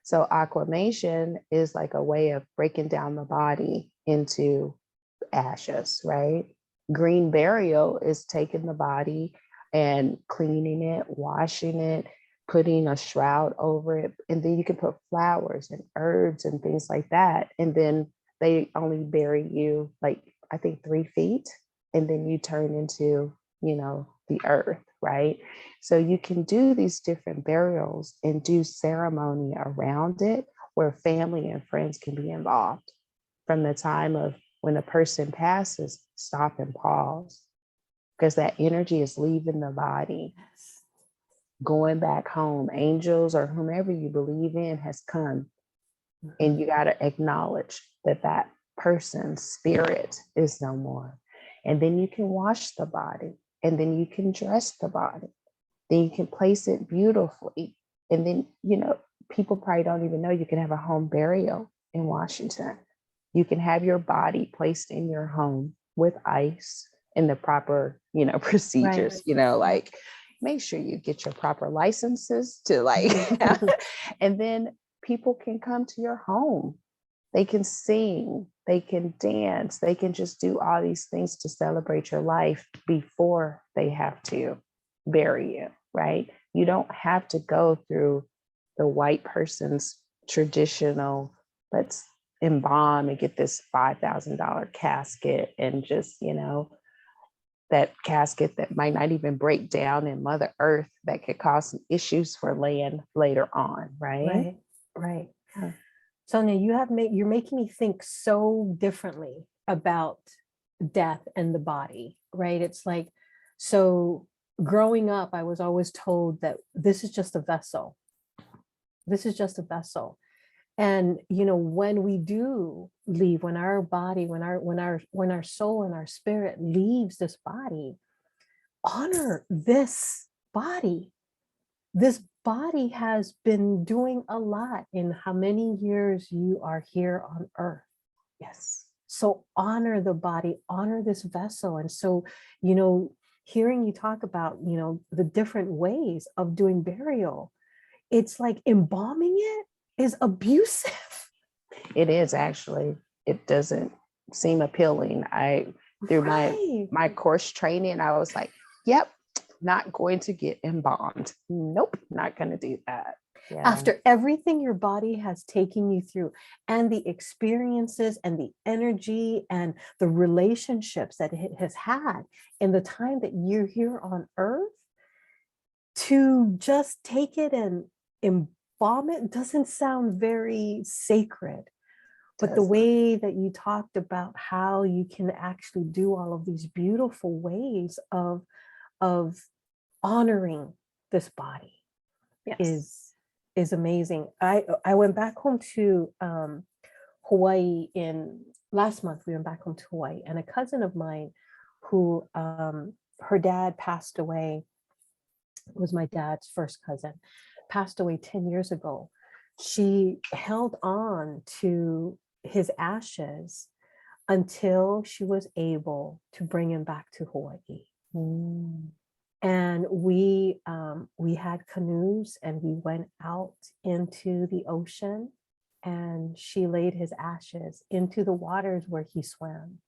So aquamation is like a way of breaking down the body into ashes, right? Green burial is taking the body and cleaning it, washing it, putting a shroud over it. And then you can put flowers and herbs and things like that. And then they only bury you like I think 3 feet, and then you turn into, the earth, right? So you can do these different burials and do ceremony around it where family and friends can be involved. From the time of when a person passes, stop and pause, because that energy is leaving the body, going back home. Angels or whomever you believe in has come, and you got to acknowledge that that person's spirit is no more. And then you can wash the body, and then you can dress the body, then you can place it beautifully. And then, people probably don't even know you can have a home burial in Washington. You can have your body placed in your home with ice and the proper, procedures, like make sure you get your proper licenses to and then people can come to your home. They can sing, they can dance, they can just do all these things to celebrate your life before they have to bury you, right? You don't have to go through the white person's traditional, let's embalm and get this $5,000 casket and just, that casket that might not even break down in Mother Earth that could cause some issues for land later on, right? Right. Yeah. Sonia, you're making me think so differently about death and the body, right? It's like, so growing up, I was always told that this is just a vessel. This is just a vessel. And when we do leave, when our body, when our soul and our spirit leaves this body, honor this body. This body has been doing a lot in how many years you are here on earth. Yes. So honor the body, honor this vessel. And so, hearing you talk about, the different ways of doing burial, it's like embalming it is abusive. It is actually. It doesn't seem appealing. Through my course training, I was like, yep, not going to get embalmed. Nope, not going to do that. Yeah. After everything your body has taken you through, and the experiences and the energy and the relationships that it has had in the time that you're here on earth, to just take it and embalm it doesn't sound very sacred. But the way that you talked about how you can actually do all of these beautiful ways of honoring this body, yes, is amazing. I went back home to Hawaii last month. We went back home to Hawaii, and a cousin of mine who her dad passed away, was my dad's first cousin, passed away 10 years ago. She held on to his ashes until she was able to bring him back to Hawaii. And we had canoes, and we went out into the ocean, and she laid his ashes into the waters where he swam,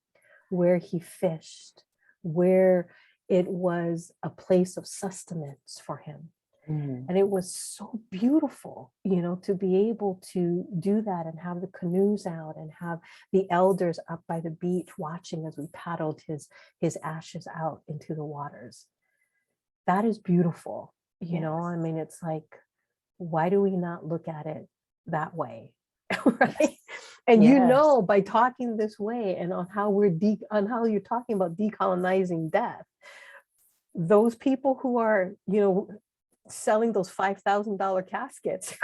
where he fished, where it was a place of sustenance for him. And it was so beautiful, to be able to do that and have the canoes out and have the elders up by the beach watching as we paddled his ashes out into the waters. That is beautiful. I mean, it's like, why do we not look at it that way? Right. And by talking this way and on how you're talking about decolonizing death, those people who are, selling those $5,000 caskets,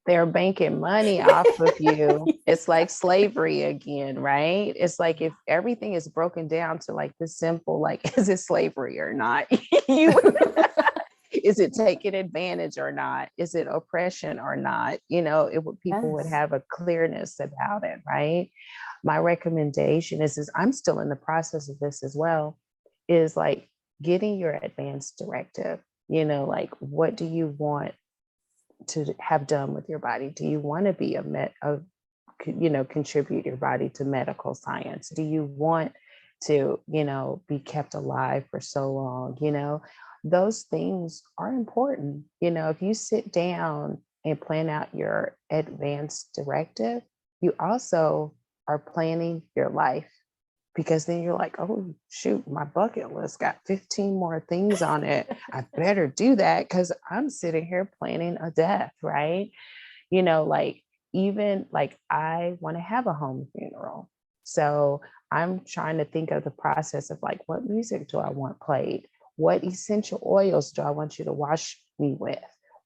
they're banking money off of you. It's like slavery again, right? It's like, if everything is broken down to like this simple, like, is it slavery or not? Is it taking advantage or not? Is it oppression or not? People would have a clearness about it, right? My recommendation is I'm still in the process of this as well, is like getting your advance directive. Like, what do you want to have done with your body? Do you want to be contribute your body to medical science? Do you want to, be kept alive for so long? Those things are important. If you sit down and plan out your advance directive, you also are planning your life, because then you're like, oh, shoot, my bucket list got 15 more things on it. I better do that because I'm sitting here planning a death, right? Like, even like I want to have a home funeral. So I'm trying to think of the process of like, what music do I want played? What essential oils do I want you to wash me with?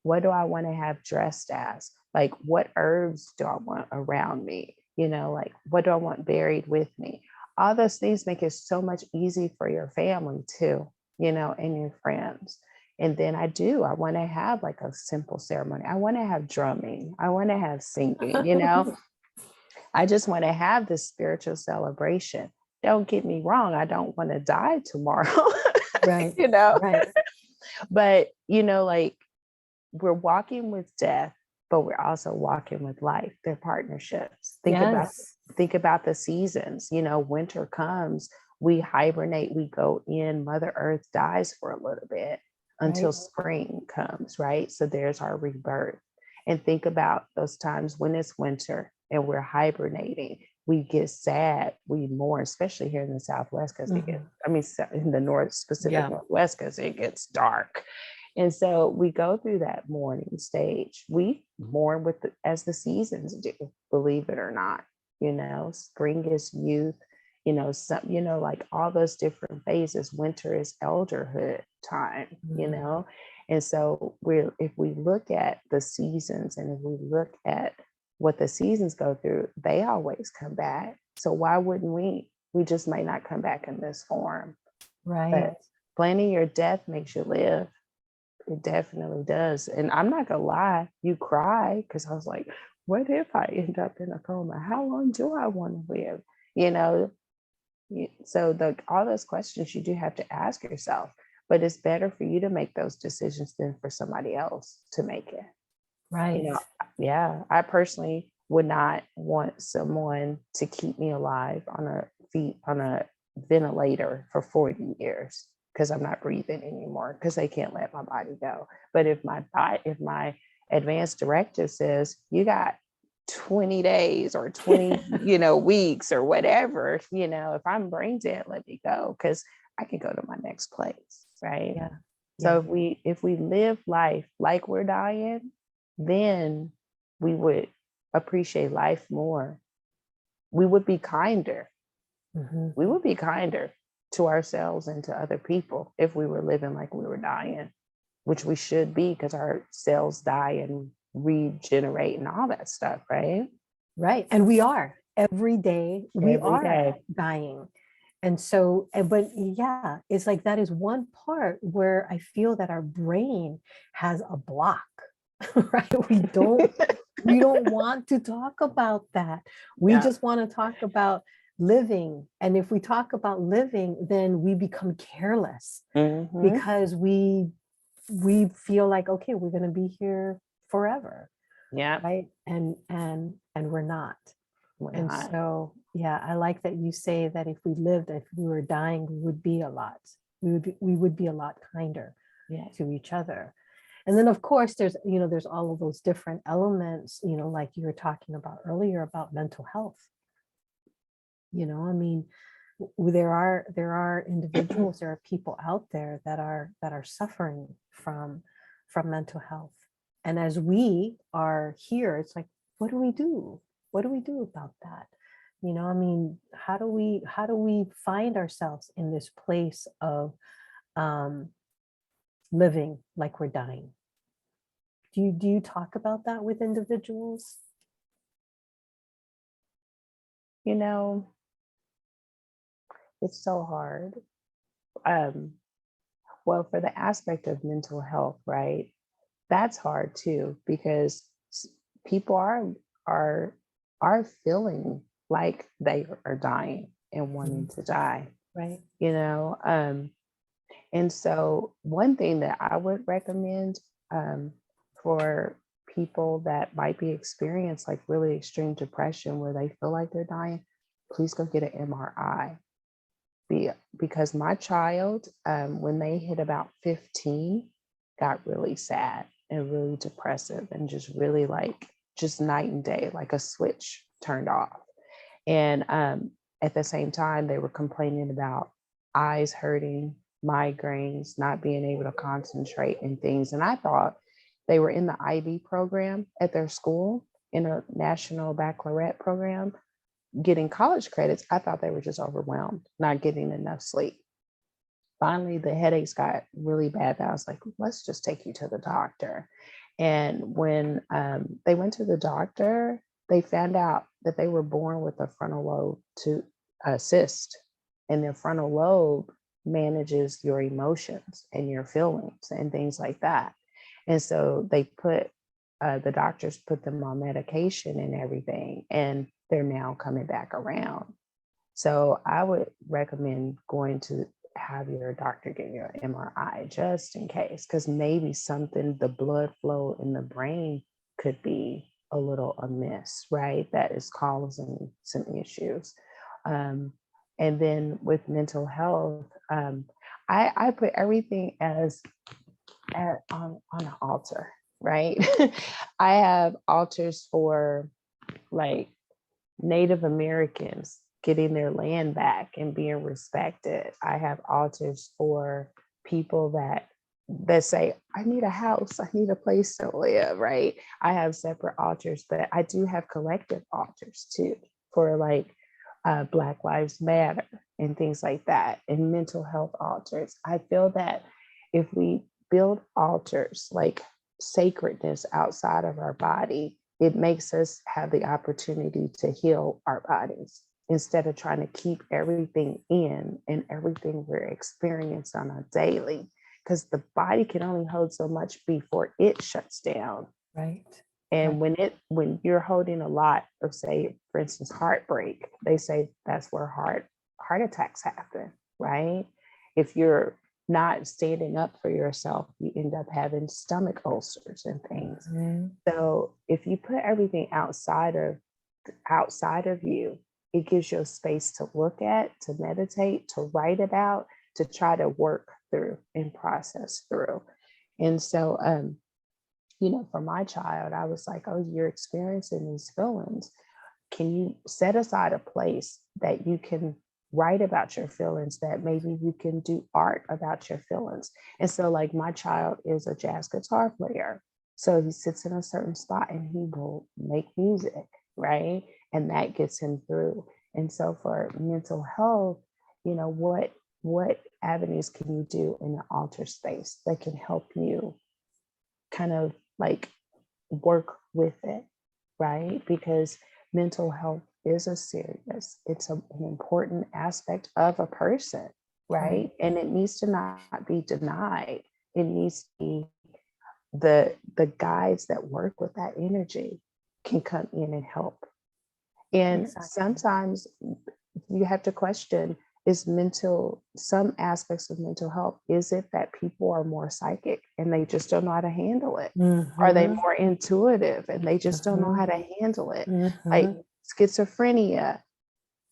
What do I want to have dressed as? Like, what herbs do I want around me? Like, what do I want buried with me? All those things make it so much easy for your family too, and your friends. And then I want to have like a simple ceremony. I want to have drumming. I want to have singing, I just want to have this spiritual celebration. Don't get me wrong. I don't want to die tomorrow, Right. Right. but, like, we're walking with death, but we're also walking with life. They're partnerships. Think about the seasons. Winter comes, we hibernate, we go in, Mother Earth dies for a little bit until spring comes, right? So there's our rebirth. And think about those times when it's winter and we're hibernating. We get sad, we mourn, especially here in the Southwest, because in the Northwest, because it gets dark. And so we go through that mourning stage. We mourn as the seasons do, believe it or not. Spring is youth, like all those different phases. Winter is elderhood time, And so if we look at the seasons, and if we look at what the seasons go through, they always come back. So why wouldn't we? We just might not come back in this form. Right. But planning your death makes you live. It definitely does. And I'm not gonna lie, you cry, because I was like, what if I end up in a coma? How long do I want to live? So all those questions you do have to ask yourself, but it's better for you to make those decisions than for somebody else to make it. Right. Yeah, I personally would not want someone to keep me alive on a ventilator for 40 years because I'm not breathing anymore, because they can't let my body go. But if my advanced directive says you got 20 days or 20 weeks or whatever, if I'm brain dead, let me go, because I can go to my next place, right? Yeah. So if we live life like we're dying, then we would appreciate life more. We would be kinder. We would be kinder to ourselves and to other people if we were living like we were dying, which we should be, because our cells die and regenerate and all that stuff, right? Right. And we are every day, dying. And so, but yeah, it's like that is one part where I feel that our brain has a block, right? We don't want to talk about that. We just want to talk about living. And if we talk about living, then we become careless because we feel like, okay, we're going to be here forever. Yeah. Right. And we're not. So, yeah, I like that you say that if we were dying, we would be a lot kinder to each other. And then, of course, there's all of those different elements, like you were talking about earlier about mental health. I mean, there are individuals, there are people out there that are suffering from mental health. And as we are here, it's like, what do we do? What do we do about that? I mean, how do we find ourselves in this place of living like we're dying? Do you talk about that with individuals? It's so hard. Well, for the aspect of mental health, right? That's hard too, because people are feeling like they are dying and wanting to die, right? And so one thing that I would recommend for people that might be experiencing like really extreme depression where they feel like they're dying, please go get an MRI. Because my child, when they hit about 15, got really sad and really depressive and just really like just night and day, like a switch turned off. And at the same time, they were complaining about eyes hurting, migraines, not being able to concentrate and things. And I thought they were in the IB program at their school, in a national baccalaureate program, getting college credits. I thought they were just overwhelmed, not getting enough sleep. Finally, the headaches got really bad that I was like, let's just take you to the doctor. And when they went to the doctor, they found out that they were born with a frontal lobe to cyst, and their frontal lobe manages your emotions and your feelings and things like that. And so they put the doctors put them on medication and everything, and they're now coming back around. So I would recommend going to have your doctor get your MRI just in case, because maybe something, the blood flow in the brain could be a little amiss, right? That is causing some issues. And then with mental health, I put everything on an altar, right? I have altars for like Native Americans getting their land back and being respected. I have altars for people that say, I need a house, I need a place to live, right? I have separate altars, but I do have collective altars too, for like Black Lives Matter and things like that, and mental health altars. I feel that if we build altars, like sacredness outside of our body, it makes us have the opportunity to heal our bodies instead of trying to keep everything in and everything we're experiencing on a daily, because the body can only hold so much before it shuts down. Right. And when you're holding a lot of, say, for instance, heartbreak, they say that's where heart attacks happen, right? If you're not standing up for yourself, you end up having stomach ulcers and things. Mhm. So if you put everything outside of you, it gives you a space to look at, to meditate, to write about, to try to work through and process through. And so, for my child, I was like, oh, you're experiencing these feelings. Can you set aside a place that you can write about your feelings, that maybe you can do art about your feelings? And so, like, my child is a jazz guitar player. So he sits in a certain spot and he will make music, right? And that gets him through. And so for mental health, what avenues can you do in the altar space that can help you kind of like work with it, right? Because mental health is an important aspect of a person, right? And it needs to not be denied. It needs to be the guides that work with that energy can come in and help. And Exactly. sometimes you have to question, some aspects of mental health, is it that people are more psychic and they just don't know how to handle it? Are they Mhm. more intuitive and they just don't know how to handle it? Like schizophrenia,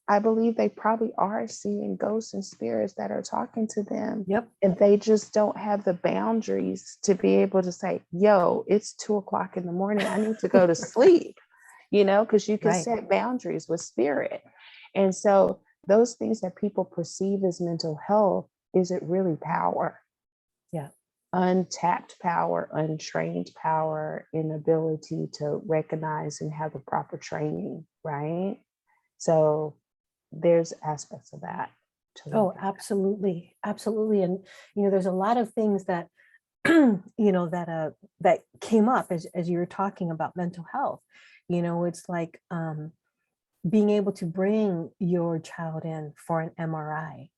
I believe they probably are seeing ghosts and spirits that are talking to them. Yep. And they just don't have the boundaries to be able to say, yo, it's 2:00 in the morning, I need to go to sleep, because you can Right. set boundaries with spirit. And so those things that people perceive as mental health, is it really power? Yeah. Untapped power, untrained power, inability to recognize and have the proper training, right? So there's aspects of that to Oh, look at. absolutely. Absolutely. And, there's a lot of things that, that came up as you were talking about mental health. It's like being able to bring your child in for an MRI,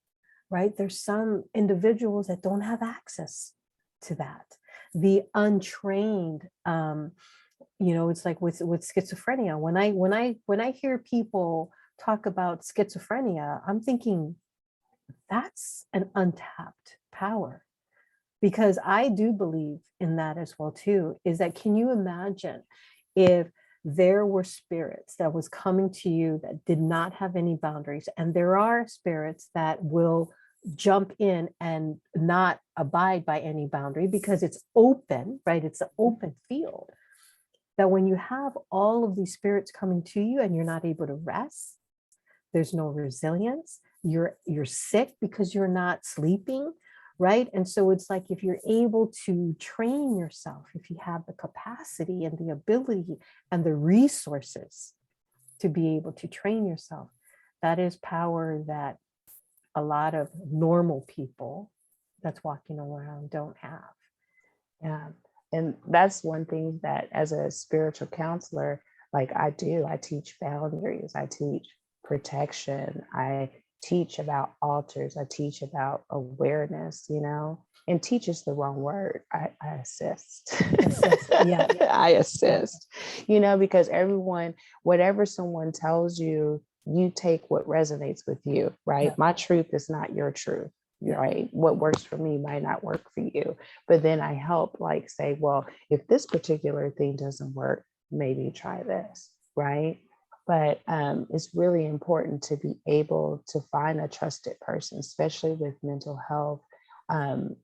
right? There's some individuals that don't have access to that. The untrained, it's like with schizophrenia. When I hear people talk about schizophrenia, I'm thinking that's an untapped power, because I do believe in that as well too. Is that, can you imagine if there were spirits that was coming to you that did not have any boundaries, and there are spirits that will jump in and not abide by any boundary because it's open, right? It's an open field. That when you have all of these spirits coming to you and you're not able to rest, there's no resilience. You're sick because you're not sleeping, right? And so it's like, if you're able to train yourself, if you have the capacity and the ability and the resources to be able to train yourself, that is power that a lot of normal people that's walking around don't have. Yeah. And that's one thing that as a spiritual counselor, like I teach boundaries, I teach protection, I teach about altars, I teach about awareness, and teach is the wrong word. I assist. Assist, yeah. I assist, because whatever someone tells you, you take what resonates with you, right? Yeah. My truth is not your truth. Yeah. Right? What works for me might not work for you. But then I help say, well, if this particular thing doesn't work, maybe try this, right? But it's really important to be able to find a trusted person, especially with mental health. And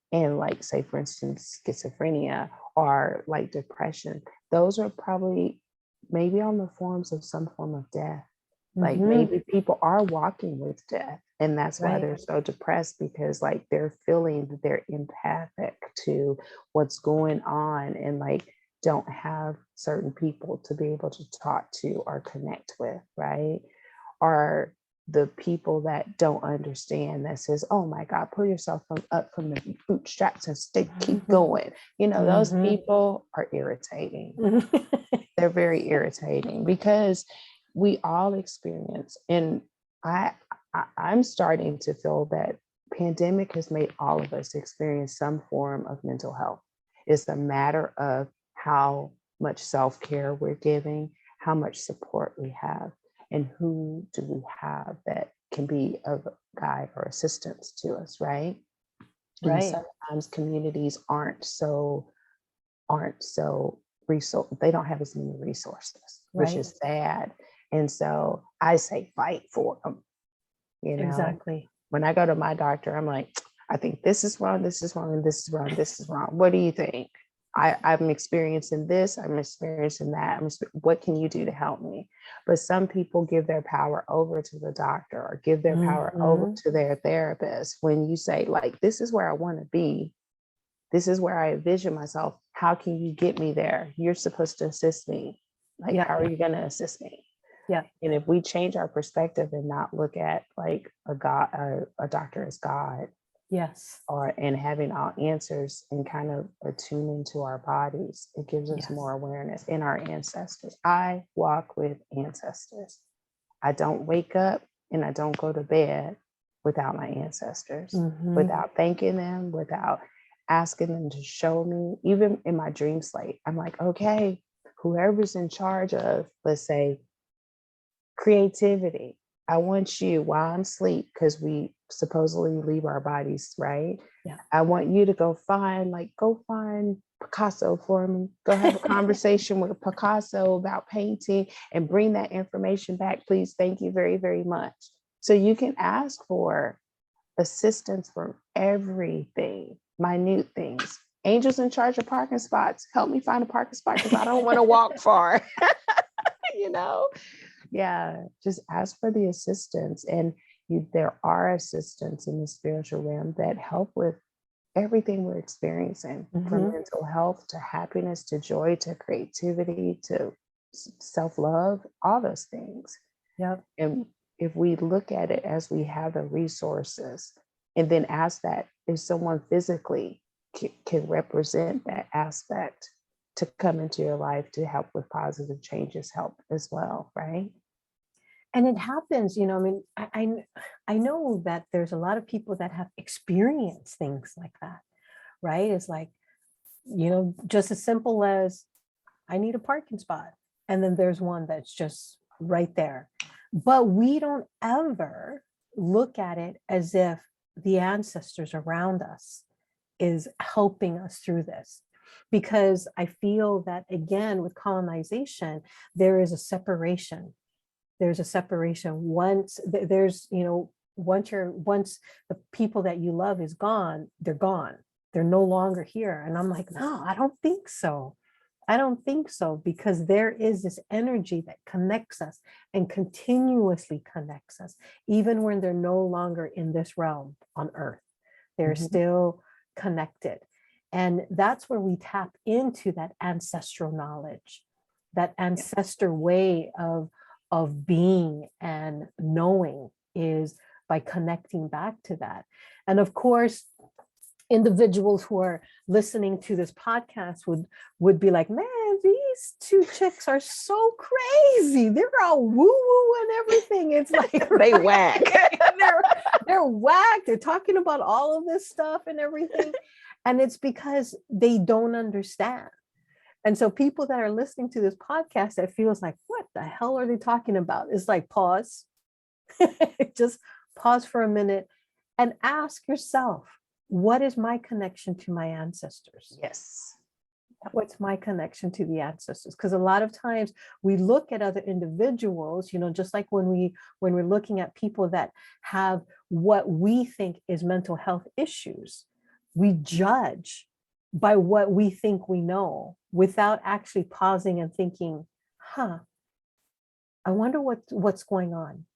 say, for instance, schizophrenia or depression. Those are probably maybe on the forms of some form of death. Maybe people are walking with death, and that's why they're so depressed, because they're feeling that they're empathic to what's going on, and don't have certain people to be able to talk to or connect with, right? Or the people that don't understand, that says, oh my God, pull yourself up from the bootstraps and keep going. Those people are irritating. They're very irritating, because we all experience, and I'm starting to feel that pandemic has made all of us experience some form of mental health. It's a matter of how much self-care we're giving, how much support we have, and who do we have that can be of guide or assistance to us, right? And sometimes communities aren't so they don't have as many resources, which is sad. And so I say fight for them. Exactly. When I go to my doctor, I'm like, I think this is wrong, this is wrong, and this is wrong, this is wrong. What do you think? I'm experiencing this, I'm experiencing that. What can you do to help me? But some people give their power over to the doctor, or give their power over to their therapist. When you say, this is where I want to be, this is where I envision myself, how can you get me there? You're supposed to assist me. How are you going to assist me? Yeah. And if we change our perspective and not look at a doctor as God, yes, and having all answers, and kind of attune into our bodies, it gives us more awareness in our ancestors. I walk with ancestors. I don't wake up and I don't go to bed without my ancestors, without thanking them, without asking them to show me. Even in my dream slate, I'm like, okay, whoever's in charge of, let's say, creativity, I want you, while I'm asleep, because we supposedly leave our bodies, right? Yeah. I want you to go find Picasso for me. Go have a conversation with Picasso about painting and bring that information back, please. Thank you very, very much. So you can ask for assistance from everything, minute things. Angels in charge of parking spots. Help me find a parking spot, because I don't want to walk far. Yeah, just ask for the assistance. And there are assistants in the spiritual realm that help with everything we're experiencing, from mental health to happiness to joy to creativity to self-love, all those things. Yep. And if we look at it as we have the resources, and then ask that if someone physically can represent that aspect to come into your life to help with positive changes, help as well, right? And it happens, I mean, I know that there's a lot of people that have experienced things like that, right? It's like, just as simple as, I need a parking spot. And then there's one that's just right there. But we don't ever look at it as if the ancestors around us is helping us through this. Because I feel that, again, with colonization, there is a separation. There's a separation. Once the people that you love is gone, they're gone. They're no longer here. And I'm like, no, I don't think so. I don't think so, because there is this energy that connects us and continuously connects us, even when they're no longer in this realm on earth. They're still connected. And that's where we tap into that ancestral knowledge, that ancestor way of being and knowing, is by connecting back to that. And of course, individuals who are listening to this podcast would be like, man, these two chicks are so crazy. They're all woo-woo and everything. It's like They whack. they're whack. They're talking about all of this stuff and everything. And it's because they don't understand. And so people that are listening to this podcast that feels like, what the hell are they talking about? It's like, pause. Just pause for a minute and ask yourself, what is my connection to my ancestors? Yes. What's my connection to the ancestors? Because a lot of times we look at other individuals, just like when we're looking at people that have what we think is mental health issues, we judge by what we think we know without actually pausing and thinking, I wonder what's going on.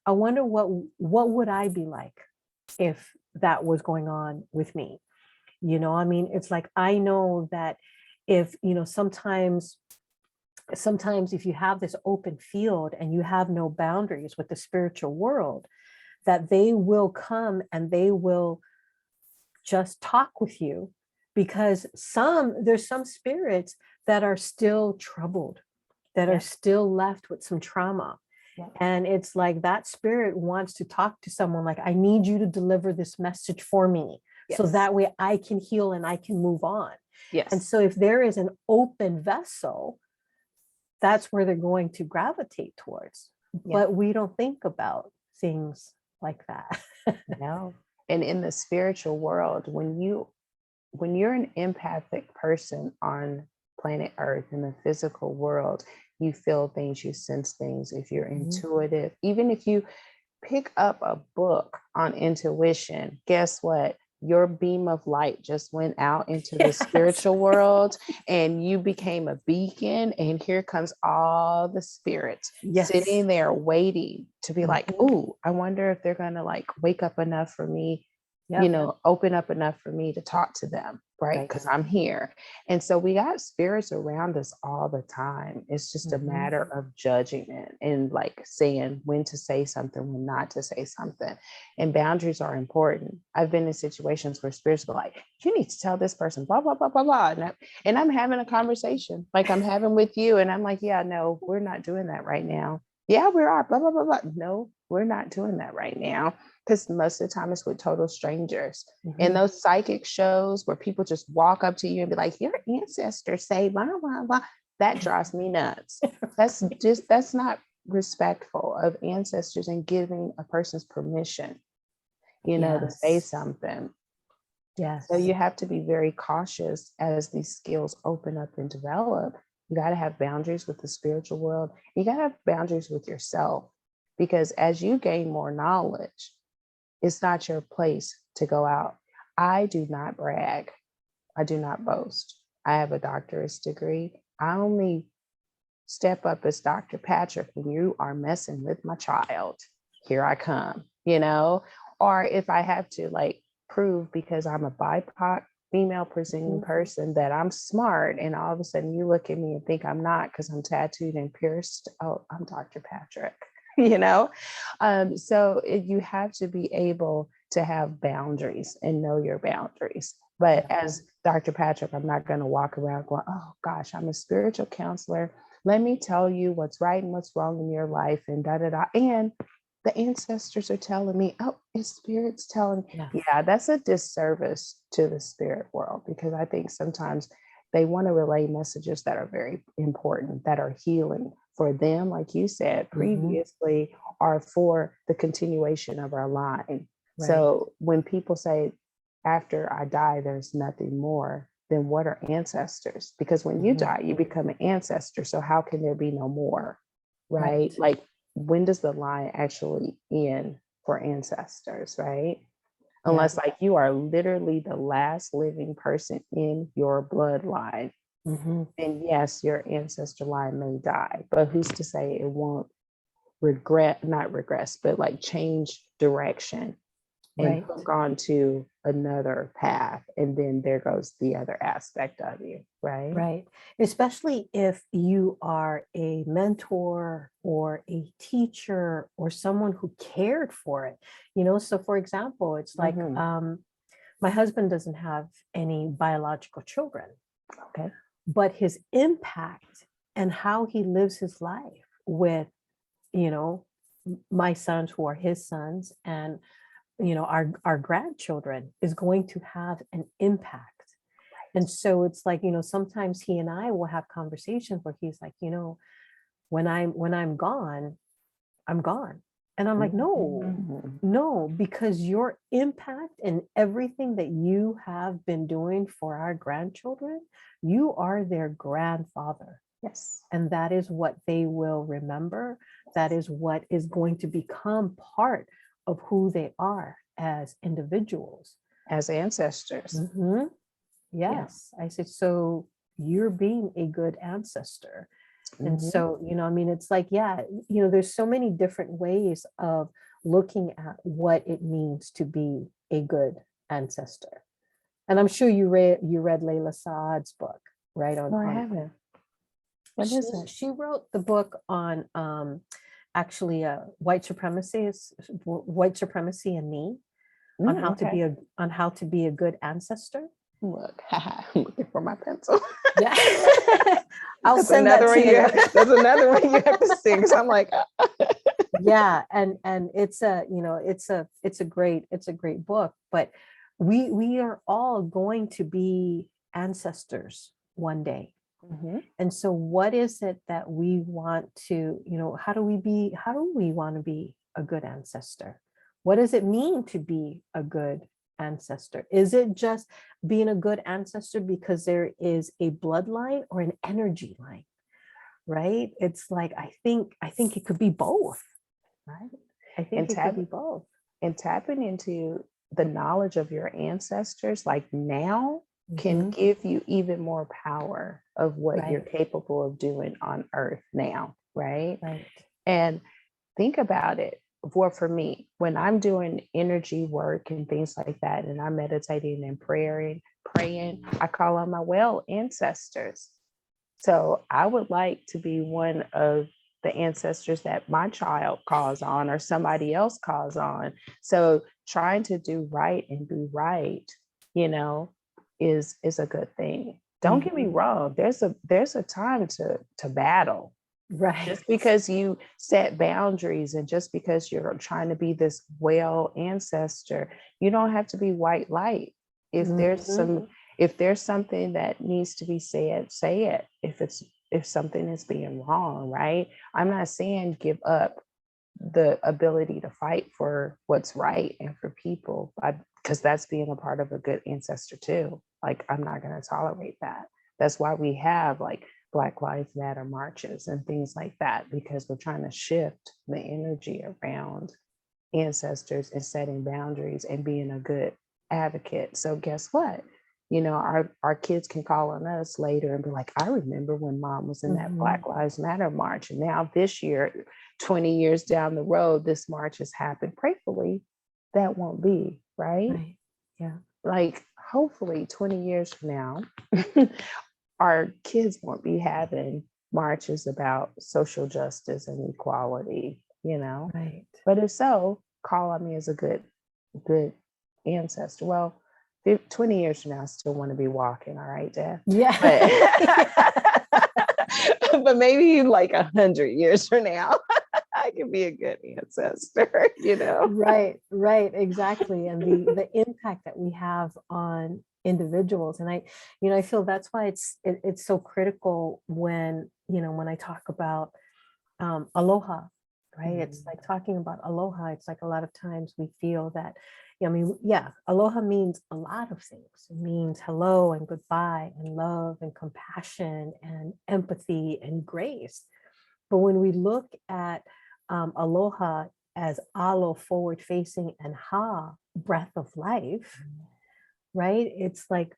I wonder what would I be like if that was going on with me. It's like, I know that if, sometimes if you have this open field and you have no boundaries with the spiritual world, that they will come and they will just talk with you, because there's some spirits that are still troubled, that are still left with some trauma. And it's like that spirit wants to talk to someone like, I need you to deliver this message for me, so that way I can heal and I can move on. And so if there is an open vessel, that's where they're going to gravitate towards. But we don't think about things like that. No. And in the spiritual world, when you're an empathic person on planet Earth, in the physical world, you feel things, you sense things. If you're intuitive, even if you pick up a book on intuition, guess what? Your beam of light just went out into the spiritual world, and you became a beacon. And here comes all the spirits sitting there waiting to be like, ooh, I wonder if they're going to like wake up enough for me, open up enough for me to talk to them, right? Because I'm here. And so we got spirits around us all the time. It's just a matter of judging it and like saying when to say something, when not to say something. And boundaries are important. I've been in situations where spirits go like, you need to tell this person, blah, blah, blah, blah, blah. And I'm having a conversation like I'm having with you. And I'm like, yeah, no, we're not doing that right now. Yeah, we are, blah, blah, blah, blah. No, we're not doing that right now. Because most of the time it's with total strangers. And those psychic shows where people just walk up to you and be like, your ancestors say blah, blah, blah. That drives me nuts. That's not respectful of ancestors and giving a person's permission, to say something. So you have to be very cautious as these skills open up and develop. You got to have boundaries with the spiritual world. You got to have boundaries with yourself, because as you gain more knowledge, it's not your place to go out. I do not brag. I do not boast. I have a doctorate degree. I only step up as Dr. Patrick when you are messing with my child. Here I come, or if I have to like prove because I'm a BIPOC female presenting person that I'm smart, and all of a sudden you look at me and think I'm not because I'm tattooed and pierced. Oh, I'm Dr. Patrick. So you have to be able to have boundaries and know your boundaries. But as Dr. Patrick, I'm not going to walk around going, oh gosh, I'm a spiritual counselor. Let me tell you what's right and what's wrong in your life and da da da. And the ancestors are telling me, oh, it's spirits telling me. Yeah, that's a disservice to the spirit world, because I think sometimes they want to relay messages that are very important, that are healing for them, like you said previously, or for the continuation of our line. So when people say, after I die, there's nothing more, then what are ancestors? Because when you die, you become an ancestor. So how can there be no more? Right? Like, when does the line actually end for ancestors, right? Unless like you are literally the last living person in your bloodline, Mhm. And yes, your ancestor line may die, but who's to say it won't not regress, but like change direction and Right. hook on to another path. And then there goes the other aspect of you, right? Right. Especially if you are a mentor or a teacher or someone who cared for it. So for example, it's like Mhm. my husband doesn't have any biological children, Okay. but his impact and how he lives his life with, you know, my sons who are his sons and our grandchildren is going to have an impact. And so it's like, sometimes he and I will have conversations where he's like, when I'm gone, I'm gone. And I'm like, no, Mhm. no, because your impact and everything that you have been doing for our grandchildren, you are their grandfather. Yes. And that is what they will remember. That is what is going to become part of who they are as individuals. As ancestors. Mhm. Yeah. Yes. I said, so you're being a good ancestor. And Mhm. so, I mean, it's like, yeah, there's so many different ways of looking at what it means to be a good ancestor. And I'm sure you read Layla Saad's book, right? No, I haven't. What She is it? she wrote the book on actually white supremacy and me, on how to Okay. be a good ancestor. Look, I'm looking for my pencil. Yeah. I'll That's send that another to one you. that's another one you have to sing. So I'm like, Yeah, and it's a great book, but we are all going to be ancestors one day. mhm. And so what is it that we want to, how do we want to be a good ancestor? What does it mean to be a good ancestor? Is it just being a good ancestor because there is a bloodline or an energy line? Right? It's like I think it could be both, right? I and think it could tap be both. and tapping into the knowledge of your ancestors, like now, can Mhm. give you even more power of what you're Right, capable of doing on earth now, right? right. And think about it. For me, when I'm doing energy work and things like that, and I'm meditating and praying, I call on my well ancestors. So I would like to be one of the ancestors that my child calls on or somebody else calls on. So trying to do right and be right, you know, is a good thing. Don't get me Mhm. wrong. There's a time to battle. Right. Just because you set boundaries and just because you're trying to be this well ancestor, you don't have to be white light. If there's Mhm. some if there's something that needs to be said, say it. If something is being wrong, right? I'm not saying give up the ability to fight for what's right and for people, because that's being a part of a good ancestor too. Like, I'm not going to tolerate that. That's why we have like Black Lives Matter marches and things like that, because we're trying to shift the energy around ancestors and setting boundaries and being a good advocate. So guess what? Our kids can call on us later and be like, I remember when mom was in that Mhm. Black Lives Matter march. And now this year, 20 years down the road, this march has happened. Prayerfully, that won't be, right? Right. Yeah. Like, hopefully 20 years from now, our kids won't be having marches about social justice and equality. Right. But if so, call on me as a good ancestor. Well, 20 years from now, I still want to be walking. All right, Dad. Yeah. But, but maybe like 100 years from now, I can be a good ancestor. Right, right, exactly. And the impact that we have on individuals. And I feel that's why it's so critical when I talk about aloha, right? It's Mhm. like talking about aloha. It's like a lot of times we feel that, I mean, yeah, aloha means a lot of things. It means hello and goodbye and love and compassion and empathy and grace. But when we look at aloha as alo, forward facing, and ha, breath of life, right? It's like,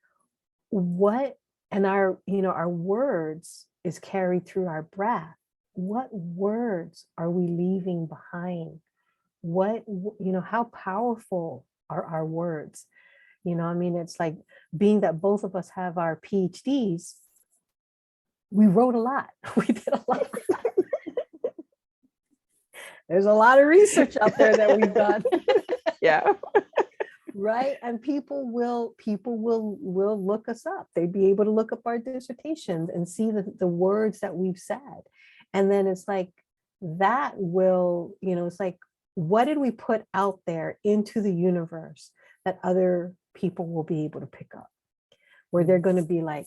what And our, our words is carried through our breath. What words are we leaving behind? What, how powerful are our words? I mean, it's like, being that both of us have our PhDs, we wrote a lot. We did a lot. There's a lot of research out there that we've done. Yeah. Right. And people will look us up. They'd be able to look up our dissertations and see the words that we've said. And then it's like, that will, it's like, what did we put out there into the universe that other people will be able to pick up, where they're going to be like,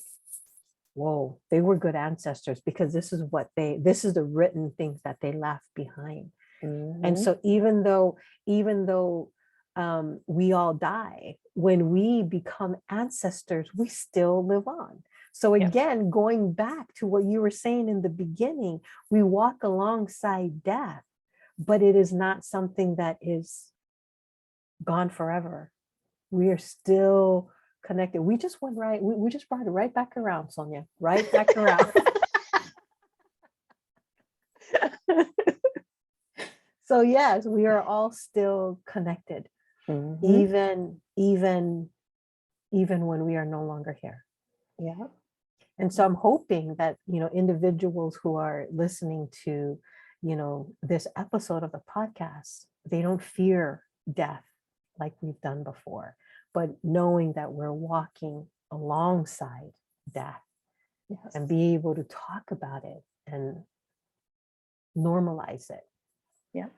whoa, they were good ancestors, because this is the written things that they left behind. And so even though we all die, when we become ancestors, we still live on. So again, going back to what you were saying in the beginning, we walk alongside death, but it is not something that is gone forever. We are still connected. We just went right. We just brought it right back around, Sonia, right back around. So yes, we are all still connected, even when we are no longer here. Yeah. And so I'm hoping that, individuals who are listening to, this episode of the podcast, they don't fear death like we've done before, but knowing that we're walking alongside death, and be able to talk about it and normalize it. Yeah.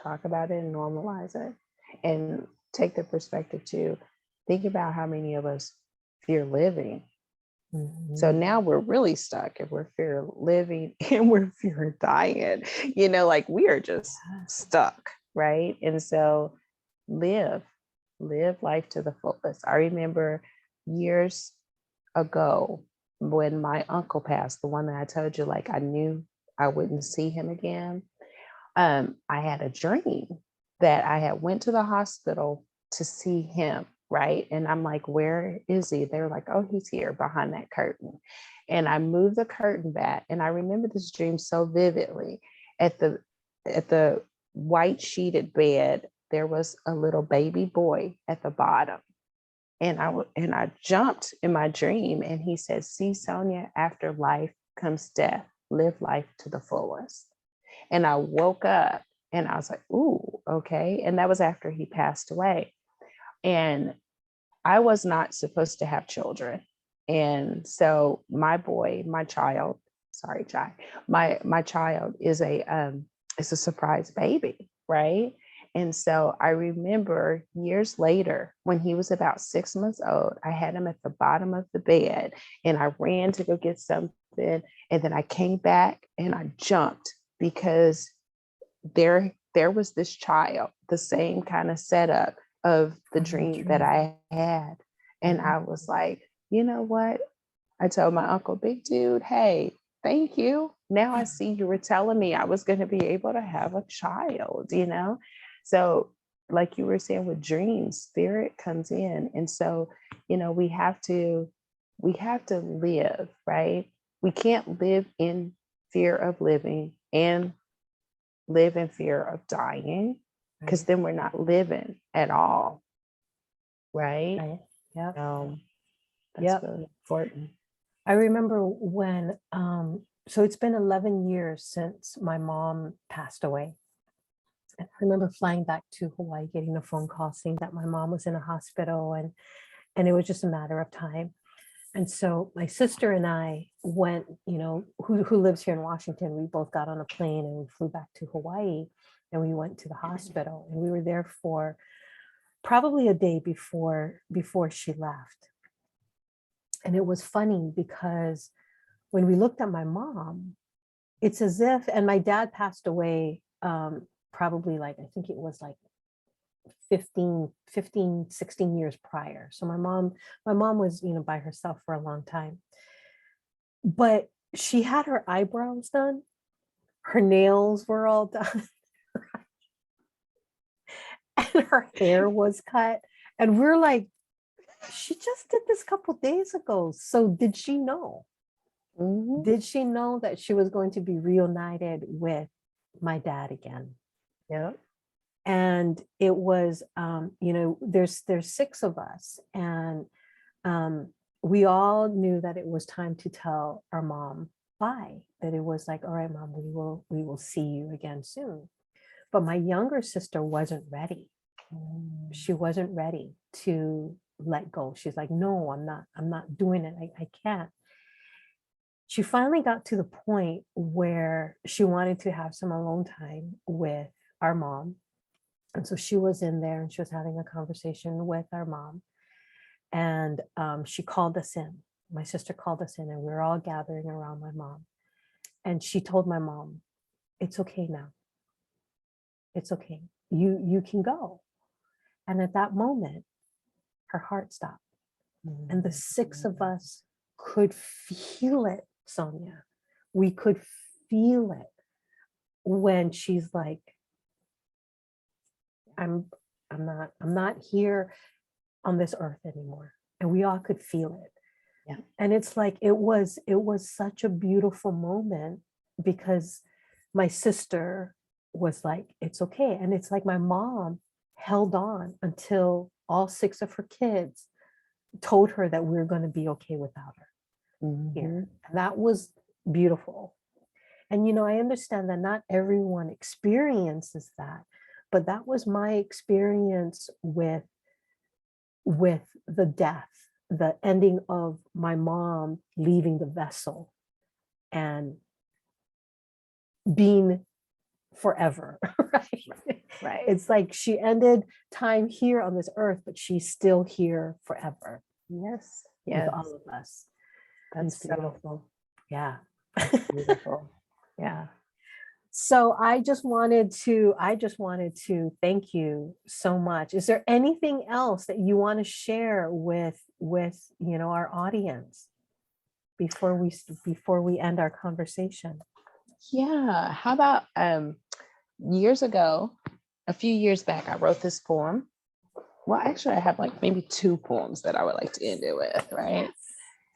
Talk about it and normalize it, and take the perspective to think about how many of us fear living. So now we're really stuck if we're fear living and we're fear dying, like we are just stuck, right? And so live life to the fullest. I remember years ago when my uncle passed, the one that I told you, like I knew I wouldn't see him again. I had a dream that I had went to the hospital to see him, right? And I'm like, where is he? They were like, oh, he's here behind that curtain. And I moved the curtain back. And I remember this dream so vividly. At the white sheeted bed, there was a little baby boy at the bottom. And I jumped in my dream, and he said, see, Sonia, after life comes death. Live life to the fullest. And I woke up and I was like, ooh, okay. And that was after he passed away. And I was not supposed to have children. And so my child is a surprise baby, right? And so I remember years later, when he was about 6 months old, I had him at the bottom of the bed, and I ran to go get something. And then I came back and I jumped, because there was this child, the same kind of setup of the dream that I had. And I was like, you know what? I told my uncle, big dude, hey, thank you. Now I see you were telling me I was going to be able to have a child, So like you were saying with dreams, spirit comes in. And so, we have to live, right? We can't live in fear of living and live in fear of dying, because then we're not living at all. Right? Yeah. That's really important. I remember when, so it's been 11 years since my mom passed away. And I remember flying back to Hawaii, getting a phone call saying that my mom was in a hospital, and it was just a matter of time. And so my sister and I went, who lives here in Washington, we both got on a plane and we flew back to Hawaii, and we went to the hospital, and we were there for probably a day before she left. And it was funny because when we looked at my mom, it's as if, and my dad passed away probably I think it was 15, 16 years prior. So my mom was, by herself for a long time. But she had her eyebrows done. Her nails were all done. And her hair was cut. And we're like, she just did this a couple days ago. So did she know? Mhm. Did she know that she was going to be reunited with my dad again? Yep. And it was, there's six of us, and we all knew that it was time to tell our mom bye. That it was like, all right, mom, we will see you again soon. But my younger sister wasn't ready. She wasn't ready to let go. She's like, no, I'm not doing it. I can't. She finally got to the point where she wanted to have some alone time with our mom. And so she was in there and she was having a conversation with our mom. And she called us in. My sister called us in, and we were all gathering around my mom. And she told my mom, it's okay now. It's okay. You can go. And at that moment, her heart stopped. And the six of us could feel it, Sonia. We could feel it when she's like, I'm not here on this earth anymore. And we all could feel it. Yeah. And it's like it was such a beautiful moment, because my sister was like, it's okay. And it's like my mom held on until all six of her kids told her that we're going to be okay without her here. And that was beautiful. And I understand that not everyone experiences that, but that was my experience with the death, the ending of my mom leaving the vessel and being forever, right? Right. It's like she ended time here on this earth, but she's still here forever. Yes. With Yes. all of us. That's So, beautiful. yeah. Beautiful. Yeah. So I just wanted to thank you so much. Is there anything else that you want to share with our audience before we end our conversation? Yeah. How about years ago, a few years back, I wrote this poem. Well, actually, I have like maybe two poems that I would like to end it with, right?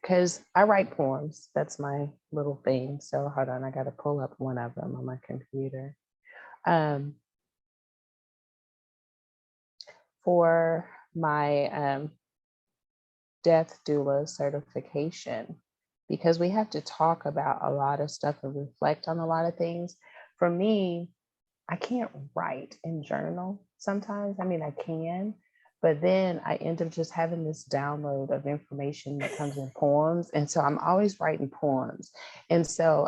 Because I write poems. That's my little thing. So hold on, I got to pull up one of them on my computer. For my death doula certification, because we have to talk about a lot of stuff and reflect on a lot of things. For me, I can't write and journal sometimes. I mean, I can, but then I end up just having this download of information that comes in poems. And so I'm always writing poems. And so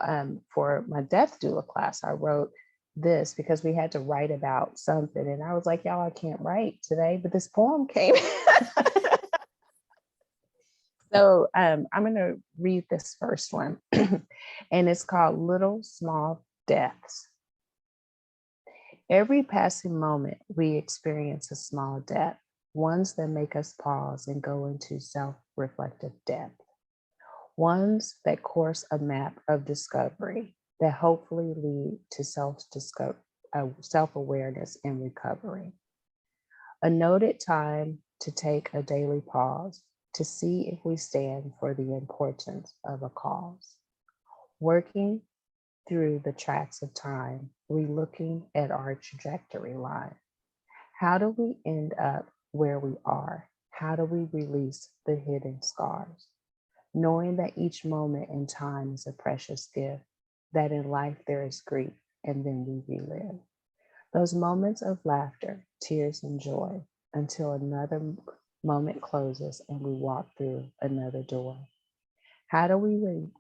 for my death doula class, I wrote this because we had to write about something. And I was like, y'all, I can't write today, but this poem came. So I'm going to read this first one, and it's called Little Small Deaths. Every passing moment, we experience a small death, ones that make us pause and go into self-reflective depth, ones that course a map of discovery that hopefully lead to self-awareness and recovery. A noted time to take a daily pause to see if we stand for the importance of a cause. Working through the tracks of time, relooking at our trajectory line. How do we end up where we are? How do we release the hidden scars? Knowing that each moment in time is a precious gift, that in life there is grief, and then we relive. Those moments of laughter, tears, and joy until another moment closes and we walk through another door. How do we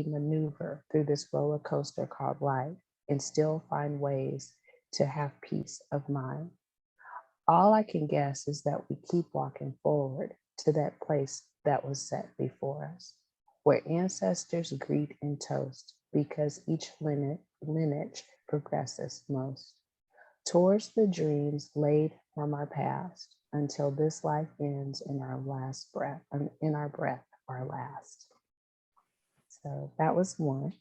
maneuver through this roller coaster called life and still find ways to have peace of mind? All I can guess is that we keep walking forward to that place that was set before us, where ancestors greet and toast because each lineage progresses most, towards the dreams laid from our past until this life ends in our last breath, in our breath, our last. So that was one.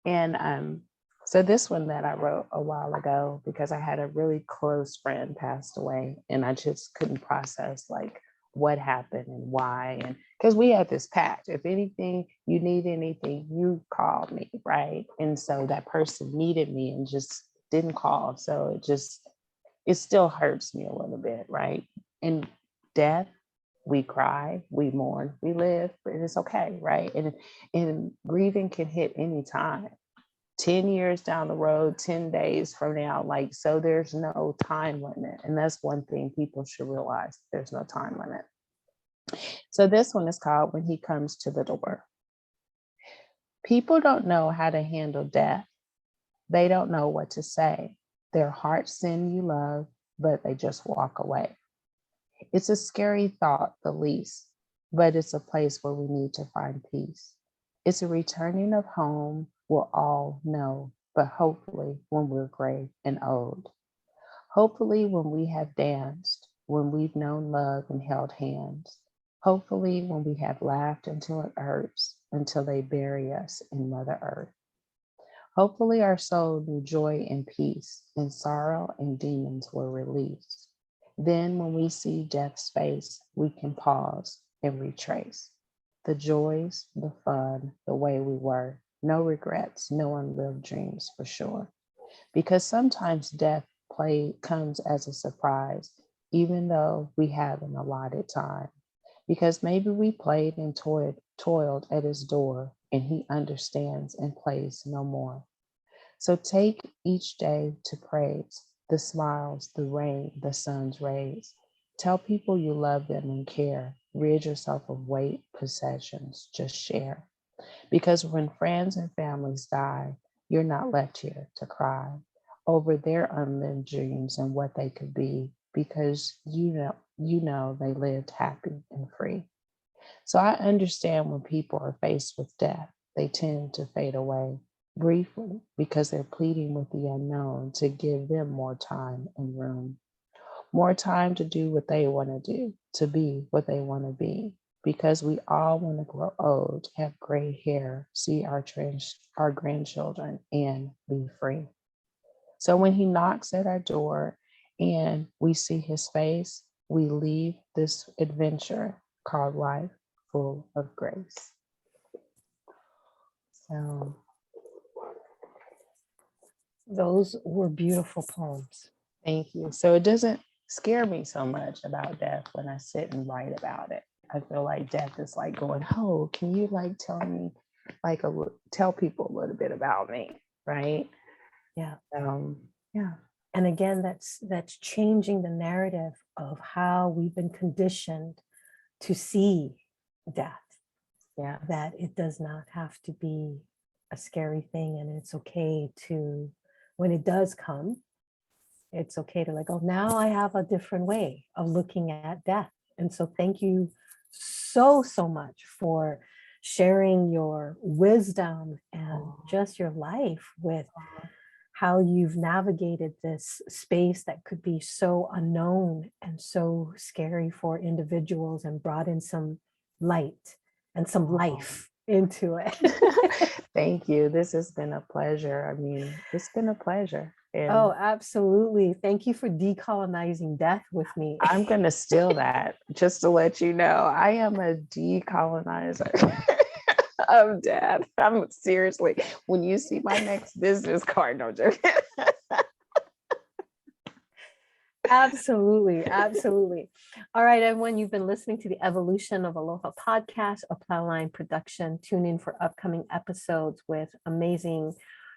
And So this one that I wrote a while ago, because I had a really close friend passed away and I just couldn't process like what happened and why. And because we had this pact, if anything, you need anything, you call me, right? And so that person needed me and just didn't call. So it still hurts me a little bit, right? In death, we cry, we mourn, we live, but it's okay, right? And grieving can hit any time. 10 years down the road, 10 days from now, like, so there's no time limit. And that's one thing people should realize, there's no time limit. So this one is called When He Comes to the Door. People don't know how to handle death. They don't know what to say. Their hearts send you love, but they just walk away. It's a scary thought, the least, but it's a place where we need to find peace. It's a returning of home we'll all know, but hopefully when we're gray and old. Hopefully when we have danced, when we've known love and held hands. Hopefully when we have laughed until it hurts, until they bury us in Mother Earth. Hopefully our soul knew joy and peace, and sorrow and demons were released. Then when we see death's face, we can pause and retrace the joys, the fun, the way we were. No regrets, no unlived dreams for sure. Because sometimes death comes as a surprise, even though we have an allotted time. Because maybe we played and toiled at his door, and he understands and plays no more. So take each day to praise the smiles, the rain, the sun's rays. Tell people you love them and care. Rid yourself of weight, possessions, just share. Because when friends and families die, you're not left here to cry over their unlived dreams and what they could be, because you know they lived happy and free. So I understand when people are faced with death, they tend to fade away briefly because they're pleading with the unknown to give them more time and room, more time to do what they want to do, to be what they want to be. Because we all want to grow old, have gray hair, see our grandchildren, and be free. So when he knocks at our door and we see his face, we leave this adventure called life full of grace. So Those were beautiful poems. thank you. So it doesn't scare me so much about death when I sit and write about it. I feel like death is like going, oh, can you like tell me, like tell people a little bit about me, right? Yeah. Yeah. And again, that's changing the narrative of how we've been conditioned to see death. Yeah. That it does not have to be a scary thing, and it's okay to, when it does come, it's okay to like, oh, now I have a different way of looking at death. And so thank you so much for sharing your wisdom and just your life with how you've navigated this space that could be so unknown and so scary for individuals, and brought in some light and some life into it. Thank you. This has been a pleasure. I mean, it's been a pleasure. And oh, absolutely. Thank you for decolonizing death with me. I'm going to steal that just to let you know. I am a decolonizer of death. I'm seriously, when you see my next business card, no joke. Absolutely. Absolutely. All right, everyone, you've been listening to the Evolution of Aloha podcast, a Plowline production. Tune in for upcoming episodes with amazing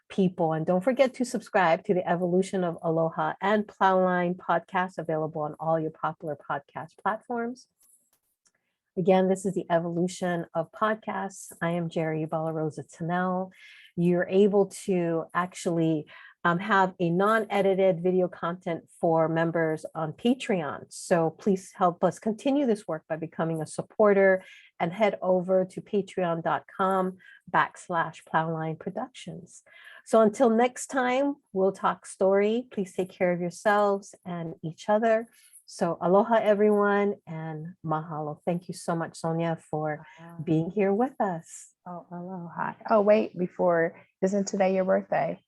people. And don't forget to subscribe to the Evolution of Aloha and Plowline podcast, available on all your popular podcast platforms. Again, this is the Evolution of Podcasts. I am Jerry Balarosa Tanel. You're able to actually have a non-edited video content for members on Patreon. So please help us continue this work by becoming a supporter, and head over to patreon.com/Plowline Productions. So until next time, we'll talk story. Please take care of yourselves and each other. So aloha, everyone, and mahalo. Thank you so much, Sonya, for being here with us. Oh, aloha. Oh, wait, isn't today your birthday?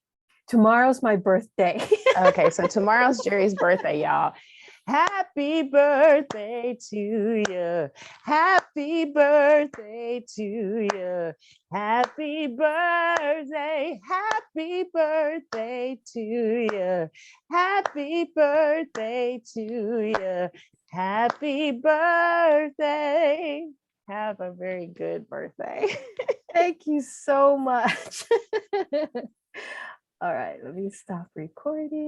Tomorrow's my birthday. Okay, so tomorrow's Jerry's birthday, y'all. Happy birthday to you. Happy birthday to you. Happy birthday. Happy birthday to you. Happy birthday to you. Happy birthday. Have a very good birthday. Thank you so much. All right, let me stop recording.